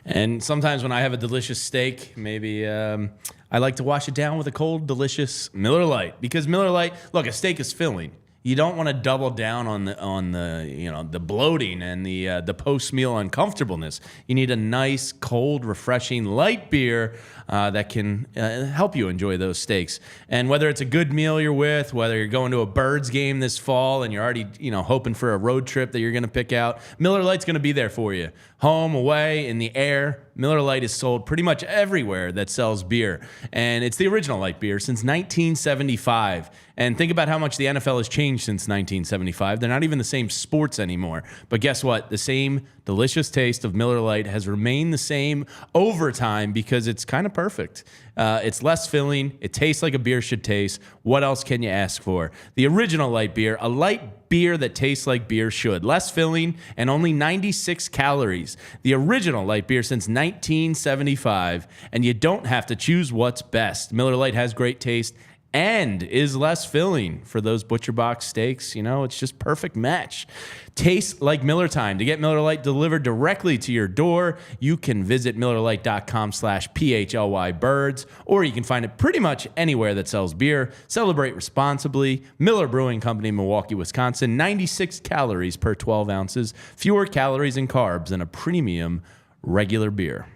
And sometimes when I have a delicious steak, maybe I like to wash it down with a cold, delicious Miller Lite. Because Miller Lite, look, a steak is filling. You don't want to double down on the bloating and the post meal uncomfortableness. You need a nice, cold, refreshing, light beer that can help you enjoy those steaks. And whether it's a good meal you're with, whether you're going to a Birds game this fall and you're already hoping for a road trip that you're going to pick out, Miller Lite's going to be there for you. Home, away, in the air, Miller Lite is sold pretty much everywhere that sells beer. And it's the original light beer since 1975. And think about how much the NFL has changed since 1975. They're not even the same sports anymore. But guess what? The same delicious taste of Miller Lite has remained the same over time because it's kind of perfect. It's less filling. It tastes like a beer should taste. What else can you ask for? The original light beer, a light beer that tastes like beer should. Less filling and only 96 calories. The original light beer since 1975. And you don't have to choose what's best. Miller Lite has great taste and is less filling for those Butcher Box steaks. It's just perfect match. Tastes like Miller time. To get Miller Lite delivered directly to your door, you can visit MillerLite.com/PHLYBirds, or you can find it pretty much anywhere that sells beer. Celebrate responsibly. Miller Brewing Company, Milwaukee, Wisconsin. 96 calories per 12 ounces. Fewer calories and carbs than a premium regular beer.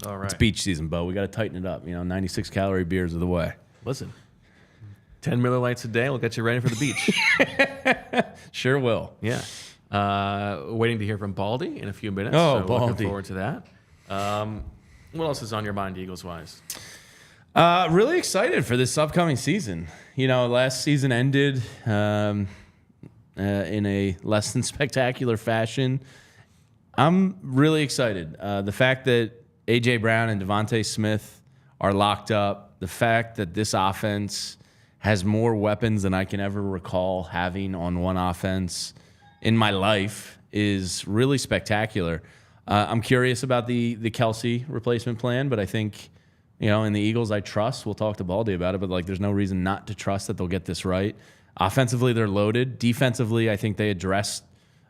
All right. It's beach season, Bo. We got to tighten it up. 96 calorie beers are the way. Listen, 10 Miller Lights a day will get you ready for the beach. Sure will. Yeah. Waiting to hear from Baldi in a few minutes. Oh, so Baldi. Looking forward to that. What else is on your mind, Eagles-wise? Really excited for this upcoming season. Last season ended in a less than spectacular fashion. I'm really excited. The fact that A.J. Brown and Devontae Smith are locked up, the fact that this offense has more weapons than I can ever recall having on one offense in my life is really spectacular. I'm curious about the Kelce replacement plan, but I think, in the Eagles I trust. We'll talk to Baldi about it, but there's no reason not to trust that they'll get this right. Offensively, they're loaded. Defensively, I think they addressed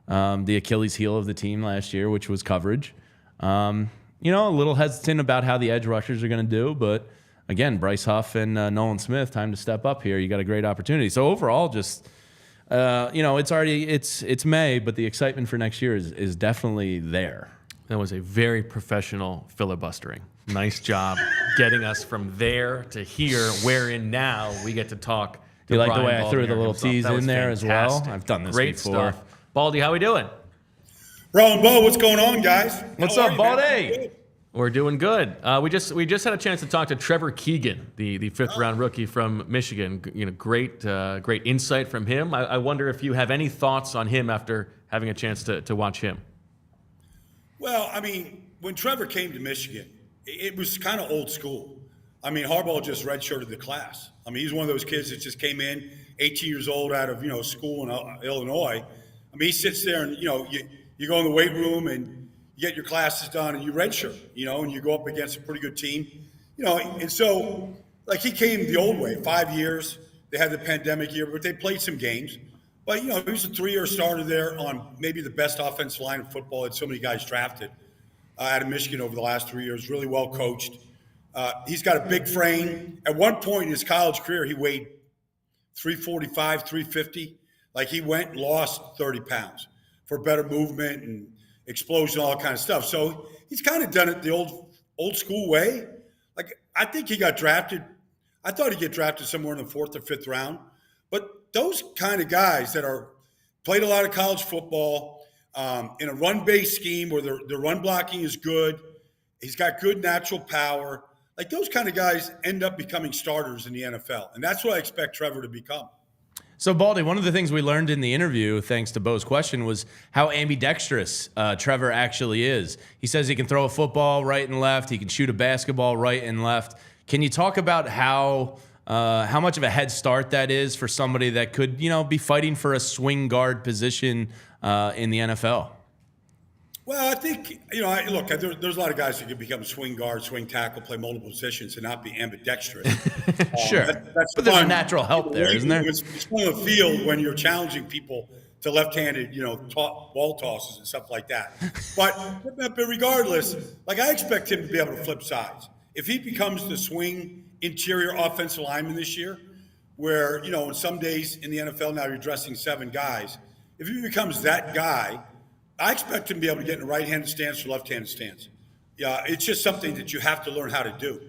the Achilles heel of the team last year, which was coverage. A little hesitant about how the edge rushers are going to do, but again, Bryce Huff and Nolan Smith, time to step up here. You got a great opportunity. So overall, just it's May, but the excitement for next year is definitely there. That was a very professional filibustering. Nice job getting us from there to here, wherein now we get to talk. To You like Brian the way I threw Baldinger the little himself. tease That was in there as well? fantastic. I've done this Great before. stuff. Baldi, how we doing? Roland Bo, what's going on, guys? What's How up, are you, man? Baldi? We're doing good. We just had a chance to talk to Trevor Keegan, the fifth-round rookie from Michigan. Great insight from him. I wonder if you have any thoughts on him after having a chance to watch him. Well, when Trevor came to Michigan, it was kind of old school. Harbaugh just redshirted the class. He's one of those kids that just came in, 18 years old, out of school in Illinois. He sits there and you go in the weight room and you get your classes done and you redshirt, and you go up against a pretty good team, and so he came the old way, 5 years. They had the pandemic year, but they played some games. But he was a 3-year starter there on maybe the best offensive line in football. Had so many guys drafted out of Michigan over the last 3 years. Really well coached. He's got a big frame. At one point in his college career, he weighed 345, 350. He went and lost 30 pounds for better movement and explosion, all that kind of stuff. So he's kind of done it the old school way. I think he got drafted. I thought he'd get drafted somewhere in the 4th or 5th round. But those kind of guys that are played a lot of college football in a run-based scheme where their run blocking is good, he's got good natural power. Like those kind of guys end up becoming starters in the NFL. And that's what I expect Trevor to become. So, Baldi, one of the things we learned in the interview, thanks to Bo's question, was how ambidextrous Trevor actually is. He says he can throw a football right and left. He can shoot a basketball right and left. Can you talk about how much of a head start that is for somebody that could, be fighting for a swing guard position in the NFL? Well, I think, look, there's a lot of guys who can become swing guard, swing tackle, play multiple positions and not be ambidextrous. Sure. That's but there's a natural help there, isn't there? It's on the field when you're challenging people to left-handed, ball tosses and stuff like that. But regardless, like I expect him to be able to flip sides. If he becomes the swing interior offensive lineman this year, where, in some days in the NFL now you're dressing 7 guys, if he becomes that guy, I expect him to be able to get in a right-handed stance or left-handed stance. Yeah, it's just something that you have to learn how to do.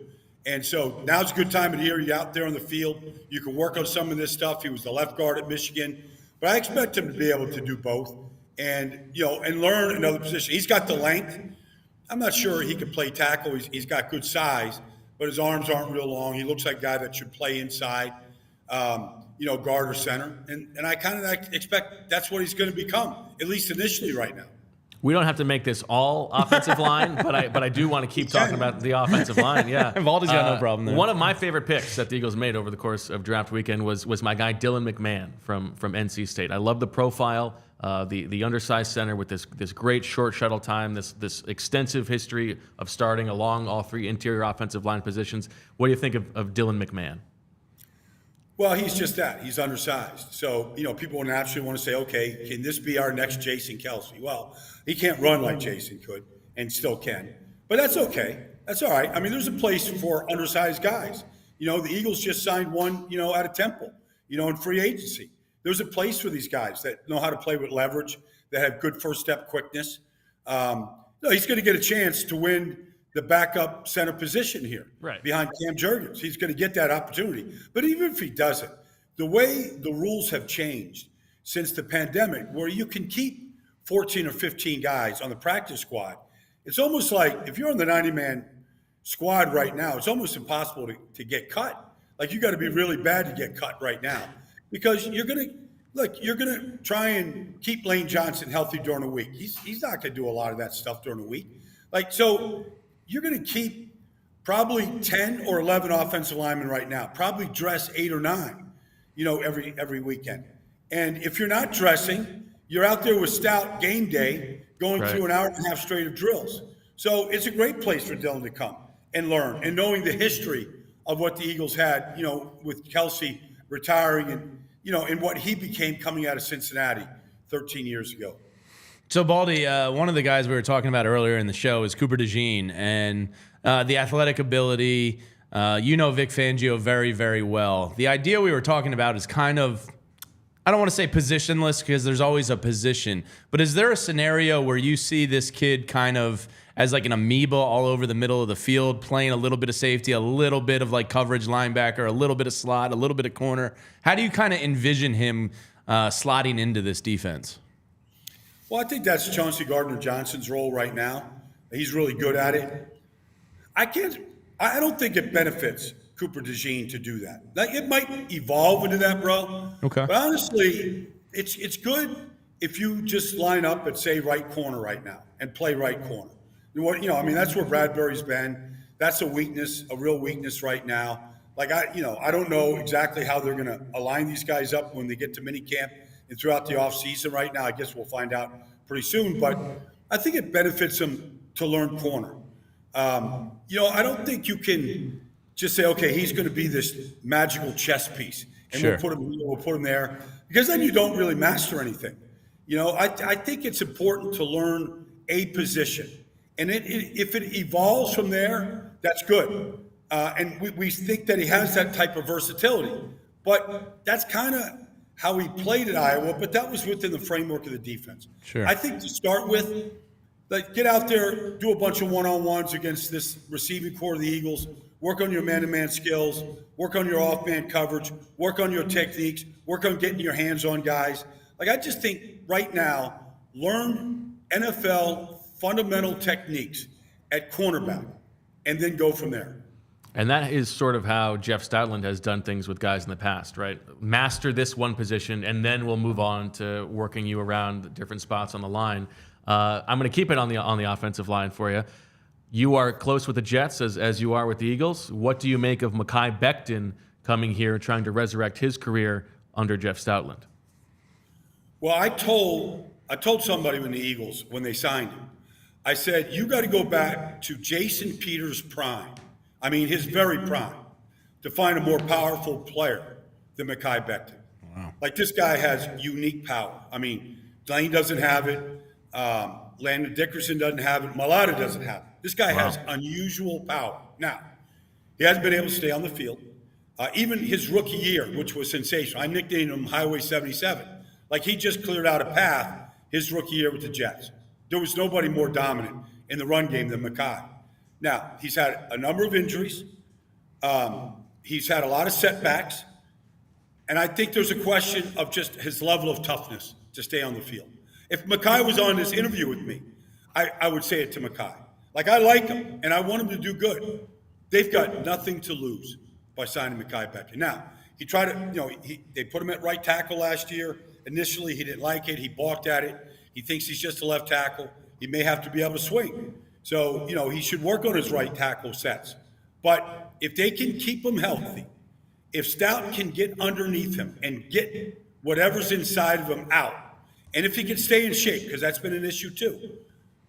And so now's a good time of the year. You're out there on the field. You can work on some of this stuff. He was the left guard at Michigan. But I expect him to be able to do both and, and learn another position. He's got the length. I'm not sure he can play tackle. He's got good size, but his arms aren't real long. He looks like a guy that should play inside, guard or center. And I kind of expect that's what he's going to become, at least initially right now. We don't have to make this all offensive line, but I do want to keep talking about the offensive line. Yeah, Baldi's got no problem there. One of my favorite picks that the Eagles made over the course of draft weekend was my guy Dylan McMahon from NC State. I love the profile, the undersized center with this great short shuttle time, this extensive history of starting along all 3 interior offensive line positions. What do you think of Dylan McMahon? Well, he's just that. He's undersized. So, people naturally want to say, okay, can this be our next Jason Kelsey? Well, he can't run like Jason could and still can. But that's okay. That's all right. I mean, there's a place for undersized guys. The Eagles just signed one, out of Temple, in free agency. There's a place for these guys that know how to play with leverage, that have good first step quickness. He's going to get a chance to win the backup center position here, right behind Cam Jurgens. He's going to get that opportunity. But even if he doesn't, the way the rules have changed since the pandemic, where you can keep 14 or 15 guys on the practice squad, it's almost like if you're on the 90-man squad right now, it's almost impossible to get cut. Like you got to be really bad to get cut right now, because you're going to try and keep Lane Johnson healthy during the week. He's not going to do a lot of that stuff during the week. So you're going to keep probably 10 or 11 offensive linemen right now, probably dress 8 or 9, every weekend. And if you're not dressing, you're out there with Stout game day going through an hour and a half straight of drills. So it's a great place for Dylan to come and learn, and knowing the history of what the Eagles had, with Kelsey retiring and, and what he became coming out of Cincinnati 13 years ago. So, Baldi, one of the guys we were talking about earlier in the show is Cooper DeJean, and the athletic ability. Vic Fangio very, very well. The idea we were talking about is kind of, I don't want to say positionless because there's always a position, but is there a scenario where you see this kid kind of as like an amoeba all over the middle of the field, playing a little bit of safety, a little bit of like coverage linebacker, a little bit of slot, a little bit of corner? How do you kind of envision him slotting into this defense? Well, I think that's Chauncey Gardner-Johnson's role right now. He's really good at it. I don't think it benefits Cooper DeJean to do that. Like, it might evolve into that, bro. Okay. But honestly, it's good if you just line up at, say, right corner right now and play right corner. That's where Bradbury's been. That's a weakness, a real weakness right now. Like, I don't know exactly how they're going to align these guys up when they get to minicamp and throughout the offseason right now. I guess we'll find out pretty soon. But I think it benefits them to learn corner. I don't think you can just say, okay, he's going to be this magical chess piece, and sure, we'll put him there, because then you don't really master anything. I think it's important to learn a position, and if it evolves from there, that's good. And we think that he has that type of versatility, but that's kind of how he played at Iowa, but that was within the framework of the defense. Sure. I think to start with, get out there, do a bunch of one-on-ones against this receiving core of the Eagles, work on your man-to-man skills, work on your off-man coverage, work on your techniques, work on getting your hands on guys. Like, I just think right now, learn NFL fundamental techniques at cornerback and then go from there. And that is sort of how Jeff Stoutland has done things with guys in the past, right? Master this one position, and then we'll move on to working you around different spots on the line. I'm going to keep it on the offensive line for you. You are close with the Jets as you are with the Eagles. What do you make of Mekhi Becton coming here, trying to resurrect his career under Jeff Stoutland? Well, I told somebody in the Eagles when they signed him, I said, you got to go back to Jason Peters' prime. I mean, his very prime, to find a more powerful player than Mekhi Becton. Wow. Like, this guy has unique power. I mean, Lane doesn't have it. Landon Dickerson doesn't have it. Mailata doesn't have it. This guy has unusual power. Now, he hasn't been able to stay on the field. Even his rookie year, which was sensational. I nicknamed him Highway 77. Like, he just cleared out a path his rookie year with the Jets. There was nobody more dominant in the run game than Mekhi. Now, he's had a number of injuries. He's had a lot of setbacks. And I think there's a question of just his level of toughness to stay on the field. If Mekhi was on this interview with me, I would say it to Mekhi. Like, I like him, and I want him to do good. They've got nothing to lose by signing Mekhi Becton. Now, he tried to, they put him at right tackle last year. Initially, he didn't like it. He balked at it. He thinks he's just a left tackle. He may have to be able to swing. So, he should work on his right tackle sets. But if they can keep him healthy, if Stout can get underneath him and get whatever's inside of him out, and if he can stay in shape, because that's been an issue too.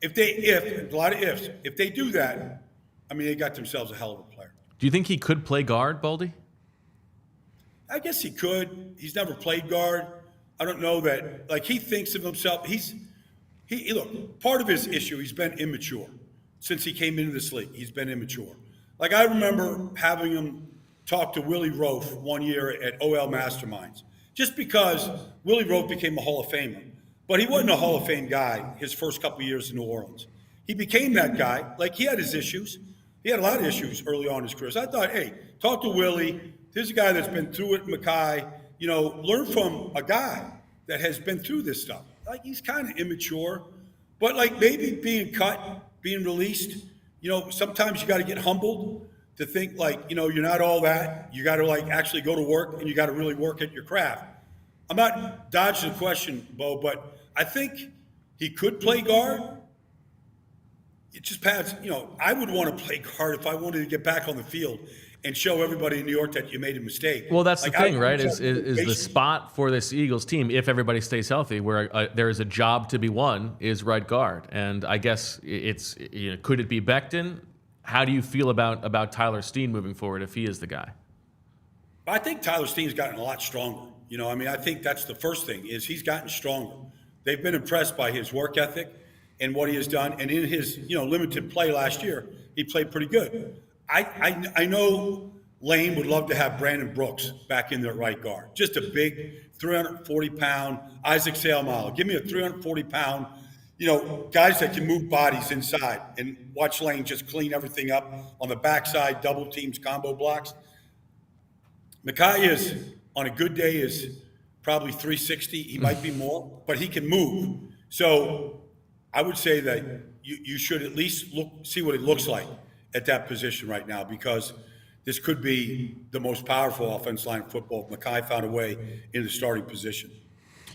If a lot of ifs, if they do that, I mean, they got themselves a hell of a player. Do you think he could play guard, Baldi? I guess he could. He's never played guard. I don't know that, like, he thinks of himself. Look, part of his issue, he's been immature. Since he came into this league, he's been immature. Like, I remember having him talk to Willie Rofe one year at OL Masterminds, just because Willie Rofe became a Hall of Famer. But he wasn't a Hall of Fame guy his first couple of years in New Orleans. He became that guy. Like, he had his issues. He had a lot of issues early on in his career. So I thought, hey, talk to Willie. Here's a guy that's been through it, Mekhi. Learn from a guy that has been through this stuff. Like, he's kind of immature. But, like, maybe being cut, being released, sometimes you got to get humbled to think, like, you're not all that. You got to, like, actually go to work, and you got to really work at your craft. I'm not dodging the question, Bo, but I think he could play guard. It just pads, I would want to play guard if I wanted to get back on the field and show everybody in New York that you made a mistake. Well, that's the thing, right? Is the spot for this Eagles team, if everybody stays healthy, where there is a job to be won, is right guard. And I guess it's could it be Becton? How do you feel about Tyler Steen moving forward if he is the guy? I think Tyler Steen's gotten a lot stronger. I think that's the first thing, is he's gotten stronger. They've been impressed by his work ethic and what he has done. And in his, limited play last year, he played pretty good. I know Lane would love to have Brandon Brooks back in there at right guard. Just a big 340-pound Isaac Seumalo. Give me a 340-pound, guys that can move bodies inside, and watch Lane just clean everything up on the backside, double teams, combo blocks. Mekhi is, on a good day, is probably 360. He might be more, but he can move. So I would say that you should at least see what it looks like at that position right now, because this could be the most powerful offense line in football if Mekhi found a way in the starting position.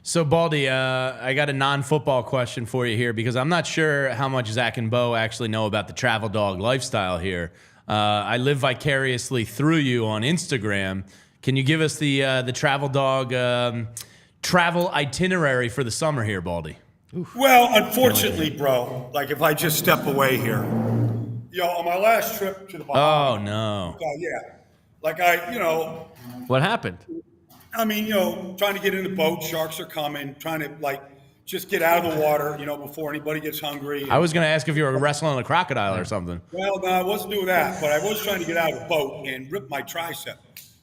So, Baldi, I got a non-football question for you here, because I'm not sure how much Zach and Bo actually know about the travel dog lifestyle here. I live vicariously through you on Instagram. Can you give us the travel dog travel itinerary for the summer here, Baldi? Well, unfortunately, bro, like, if I just step away here, on my last trip to the Bahamas. Oh, no. Yeah. Like, What happened? I mean, trying to get in the boat, sharks are coming, trying to, like, just get out of the water, before anybody gets hungry. I was going to ask if you were wrestling a crocodile or something. Well, no, I wasn't doing that, but I was trying to get out of the boat and rip my tricep.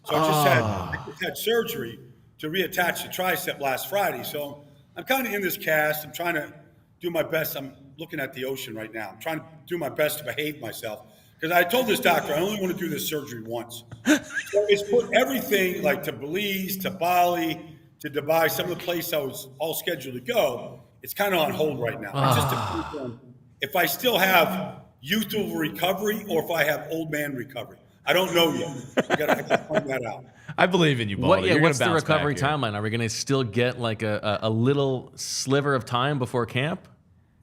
So I just had surgery to reattach the tricep last Friday. So I'm kind of in this cast. I'm trying to do my best. I'm looking at the ocean right now. I'm trying to do my best to behave myself, because I told this doctor I only want to do this surgery once. So it's put everything like to Belize, to Bali, to Dubai, some of the places I was all scheduled to go. It's kind of on hold right now. It just depends on if I still have youthful recovery or if I have old man recovery. I don't know yet. I gotta find that out. I believe in you, Baldi. What's the recovery timeline? Are we going to still get like a little sliver of time before camp?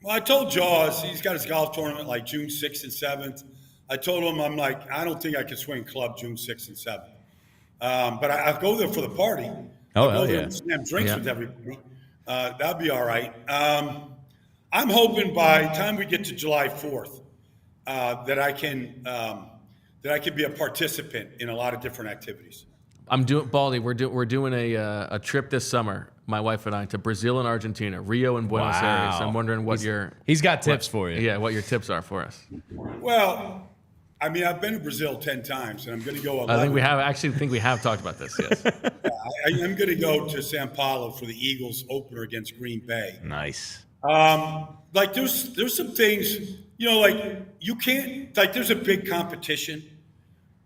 Well, I told Jaws he's got his golf tournament like June 6th and 7th. I told him I'm like I don't think I can swing club June 6th and 7th. But I go there for the party. Oh, I'll go there yeah. and slam drinks with everybody. That'd be all right. I'm hoping by the time we get to July 4th that I can be a participant in a lot of different activities. I'm doing Baldi. We're doing a trip this summer, my wife and I, to Brazil and Argentina, Rio and Buenos Aires. I'm wondering what he's got tips for you. Yeah, what your tips are for us. Well, I mean, I've been to Brazil 10 times, and I'm going to go 11. I think we have talked about this. Yes. I'm going to go to Sao Paulo for the Eagles opener against Green Bay. Nice. Like there's some things, like you can't, like there's a big competition,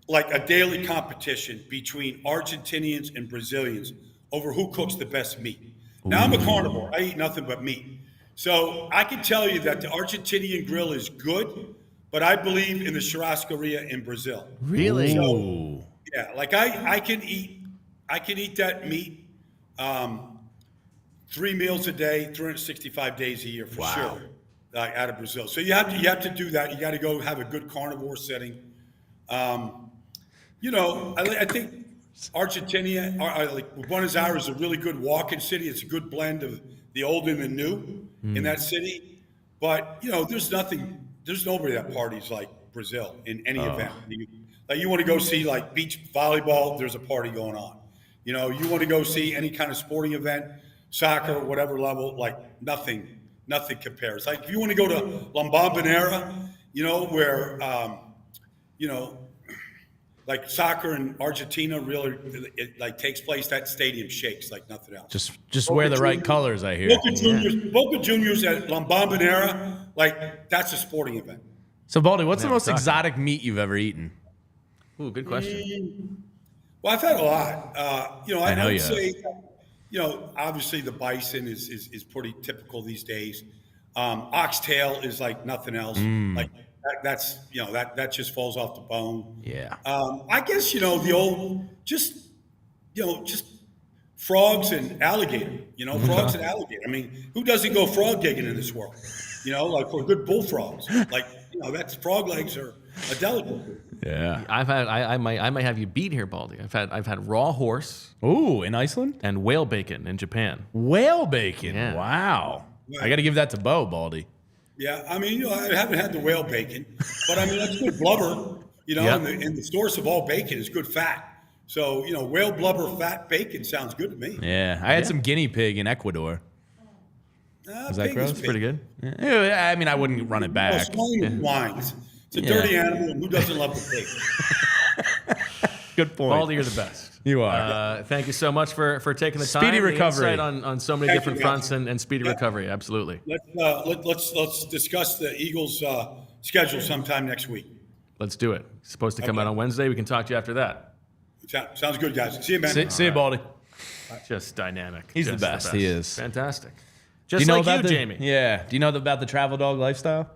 like a daily competition between Argentinians and Brazilians over who cooks the best meat. Now I'm a carnivore. I eat nothing but meat. So I can tell you that the Argentinian grill is good, but I believe in the churrascaria in Brazil. Really? So, yeah, like I can eat that meat 3 meals a day, 365 days a year for sure, out of Brazil. So you have to do that. You got to go have a good carnivore setting. I think Argentina, like Buenos Aires, is a really good walking city. It's a good blend of the old and the new in that city. But there's nobody that parties like Brazil in any event. You want to go see like beach volleyball, there's a party going on. You want to go see any kind of sporting event, soccer, whatever level, like nothing compares. Like if you want to go to La Bombonera, where like soccer in Argentina really it takes place, that stadium shakes like nothing else. Just wear the right colors, I hear. Boca Juniors at La Bombonera, like that's a sporting event. So Baldi, what's the most exotic meat you've ever eaten? Ooh, good question. Well, I've had a lot. I would say, obviously the bison is pretty typical these days. Oxtail is like nothing else. Like that's that just falls off the bone. Yeah. I guess the old just frogs and alligator. Frogs and alligator. I mean, who doesn't go frog gigging in this world? Like for good bullfrogs. Like that's frog legs are a delicacy. Yeah. I might have you beat here, Baldi. I've had raw horse. Ooh, in Iceland? And whale bacon in Japan. Whale bacon. Yeah. Wow. Right. I got to give that to Bo, Baldi. Yeah, I mean, I haven't had the whale bacon, but I mean that's good blubber. And the source of all bacon is good fat. So whale blubber fat bacon sounds good to me. Yeah, I had some guinea pig in Ecuador. Was that gross? Pretty good. Yeah, I mean, I wouldn't run it back. Swine. It's a dirty animal, and who doesn't love the pig? Good point. Baldi, you're the best. You are. Thank you so much for taking the time. Speedy recovery. Insight on so many different fronts and speedy recovery. Absolutely. Let's discuss the Eagles' schedule sometime next week. Let's do it. It's supposed to come out on Wednesday. We can talk to you after that. Sounds good, guys. See you, man. See you, Baldi. Just dynamic. He's the best. He is. Fantastic. Do Just you know like about you, Jamie. Yeah. Do you know about the travel dog lifestyle?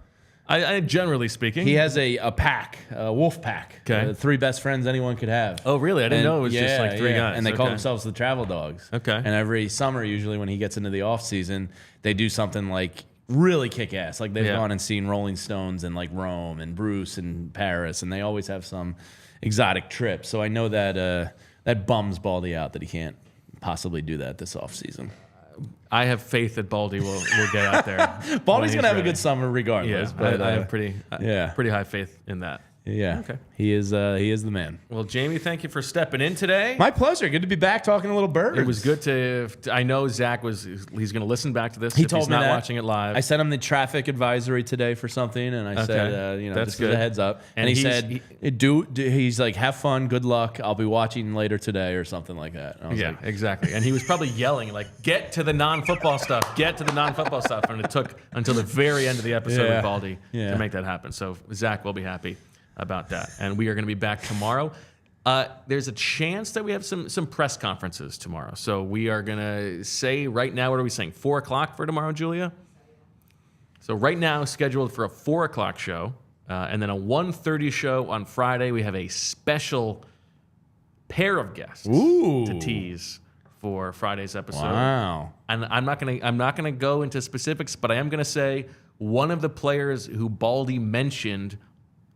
I generally speaking. He has a pack, a Wulf pack. Okay. 3 best friends anyone could have. Oh, really? I didn't know it was just like 3 guys. And they call themselves the Travel Dogs. Okay. And every summer, usually when he gets into the off season, they do something like really kick ass. Like they've gone and seen Rolling Stones in like Rome and Bruce and Paris, and they always have some exotic trip. So I know that that bums Baldi out that he can't possibly do that this off season. I have faith that Baldi will get out there. Baldi's gonna have a good summer regardless. Yeah, but I have pretty high faith in that. Yeah. Okay. He is the man. Well, Jamie, thank you for stepping in today. My pleasure. Good to be back talking a little birds. It was good to. I know Zach he's going to listen back to this. He if told he's me not that. watching it live. I sent him the traffic advisory today for something, and I said, That's just good. as a heads up. And he said, he's like, have fun, good luck. I'll be watching later today or something like that. And I was like, exactly. And he was probably yelling like, "Get to the non-football stuff. Get to the non-football stuff." And it took until the very end of the episode with Baldi to make that happen. So Zach will be happy. about that. And we are going to be back tomorrow. There's a chance that we have some press conferences tomorrow. So we are going to say right now, what are we saying, 4 o'clock for tomorrow, Julia? So right now, scheduled for a 4 o'clock show, and then a 1:30 show on Friday. We have a special pair of guests to tease for Friday's episode. Wow. And I'm not gonna go into specifics, but I am gonna say one of the players who Baldi mentioned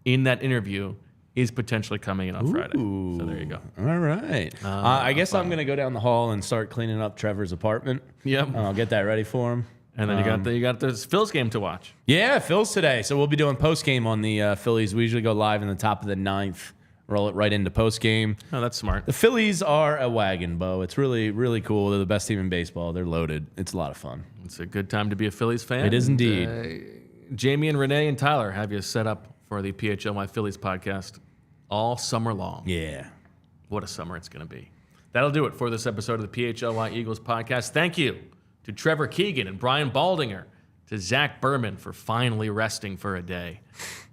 in that interview is potentially coming in on Friday. So there you go. All right. I guess I'm going to go down the hall and start cleaning up Trevor's apartment. Yep. I'll get that ready for him. And then you got this Phil's game to watch. Yeah, Phil's today. So we'll be doing post game on the Phillies. We usually go live in the top of the 9th, roll it right into post game. Oh, that's smart. The Phillies are a wagon, Bo. It's really, really cool. They're the best team in baseball. They're loaded. It's a lot of fun. It's a good time to be a Phillies fan. It is indeed. Jamie and Renee and Tyler have you set up for the PHLY Phillies podcast all summer long. Yeah. What a summer it's going to be. That'll do it for this episode of the PHLY Eagles podcast. Thank you to Trevor Keegan and Brian Baldinger, to Zach Berman for finally resting for a day.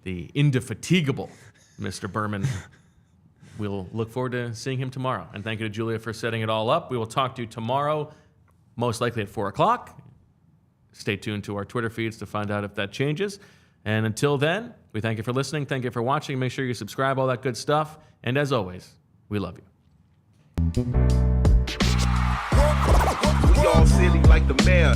The indefatigable Mr. Berman. We'll look forward to seeing him tomorrow. And thank you to Julia for setting it all up. We will talk to you tomorrow, most likely at 4 o'clock. Stay tuned to our Twitter feeds to find out if that changes. And until then, we thank you for listening. Thank you for watching. Make sure you subscribe, all that good stuff. And as always, we love you. We all silly like the mayor.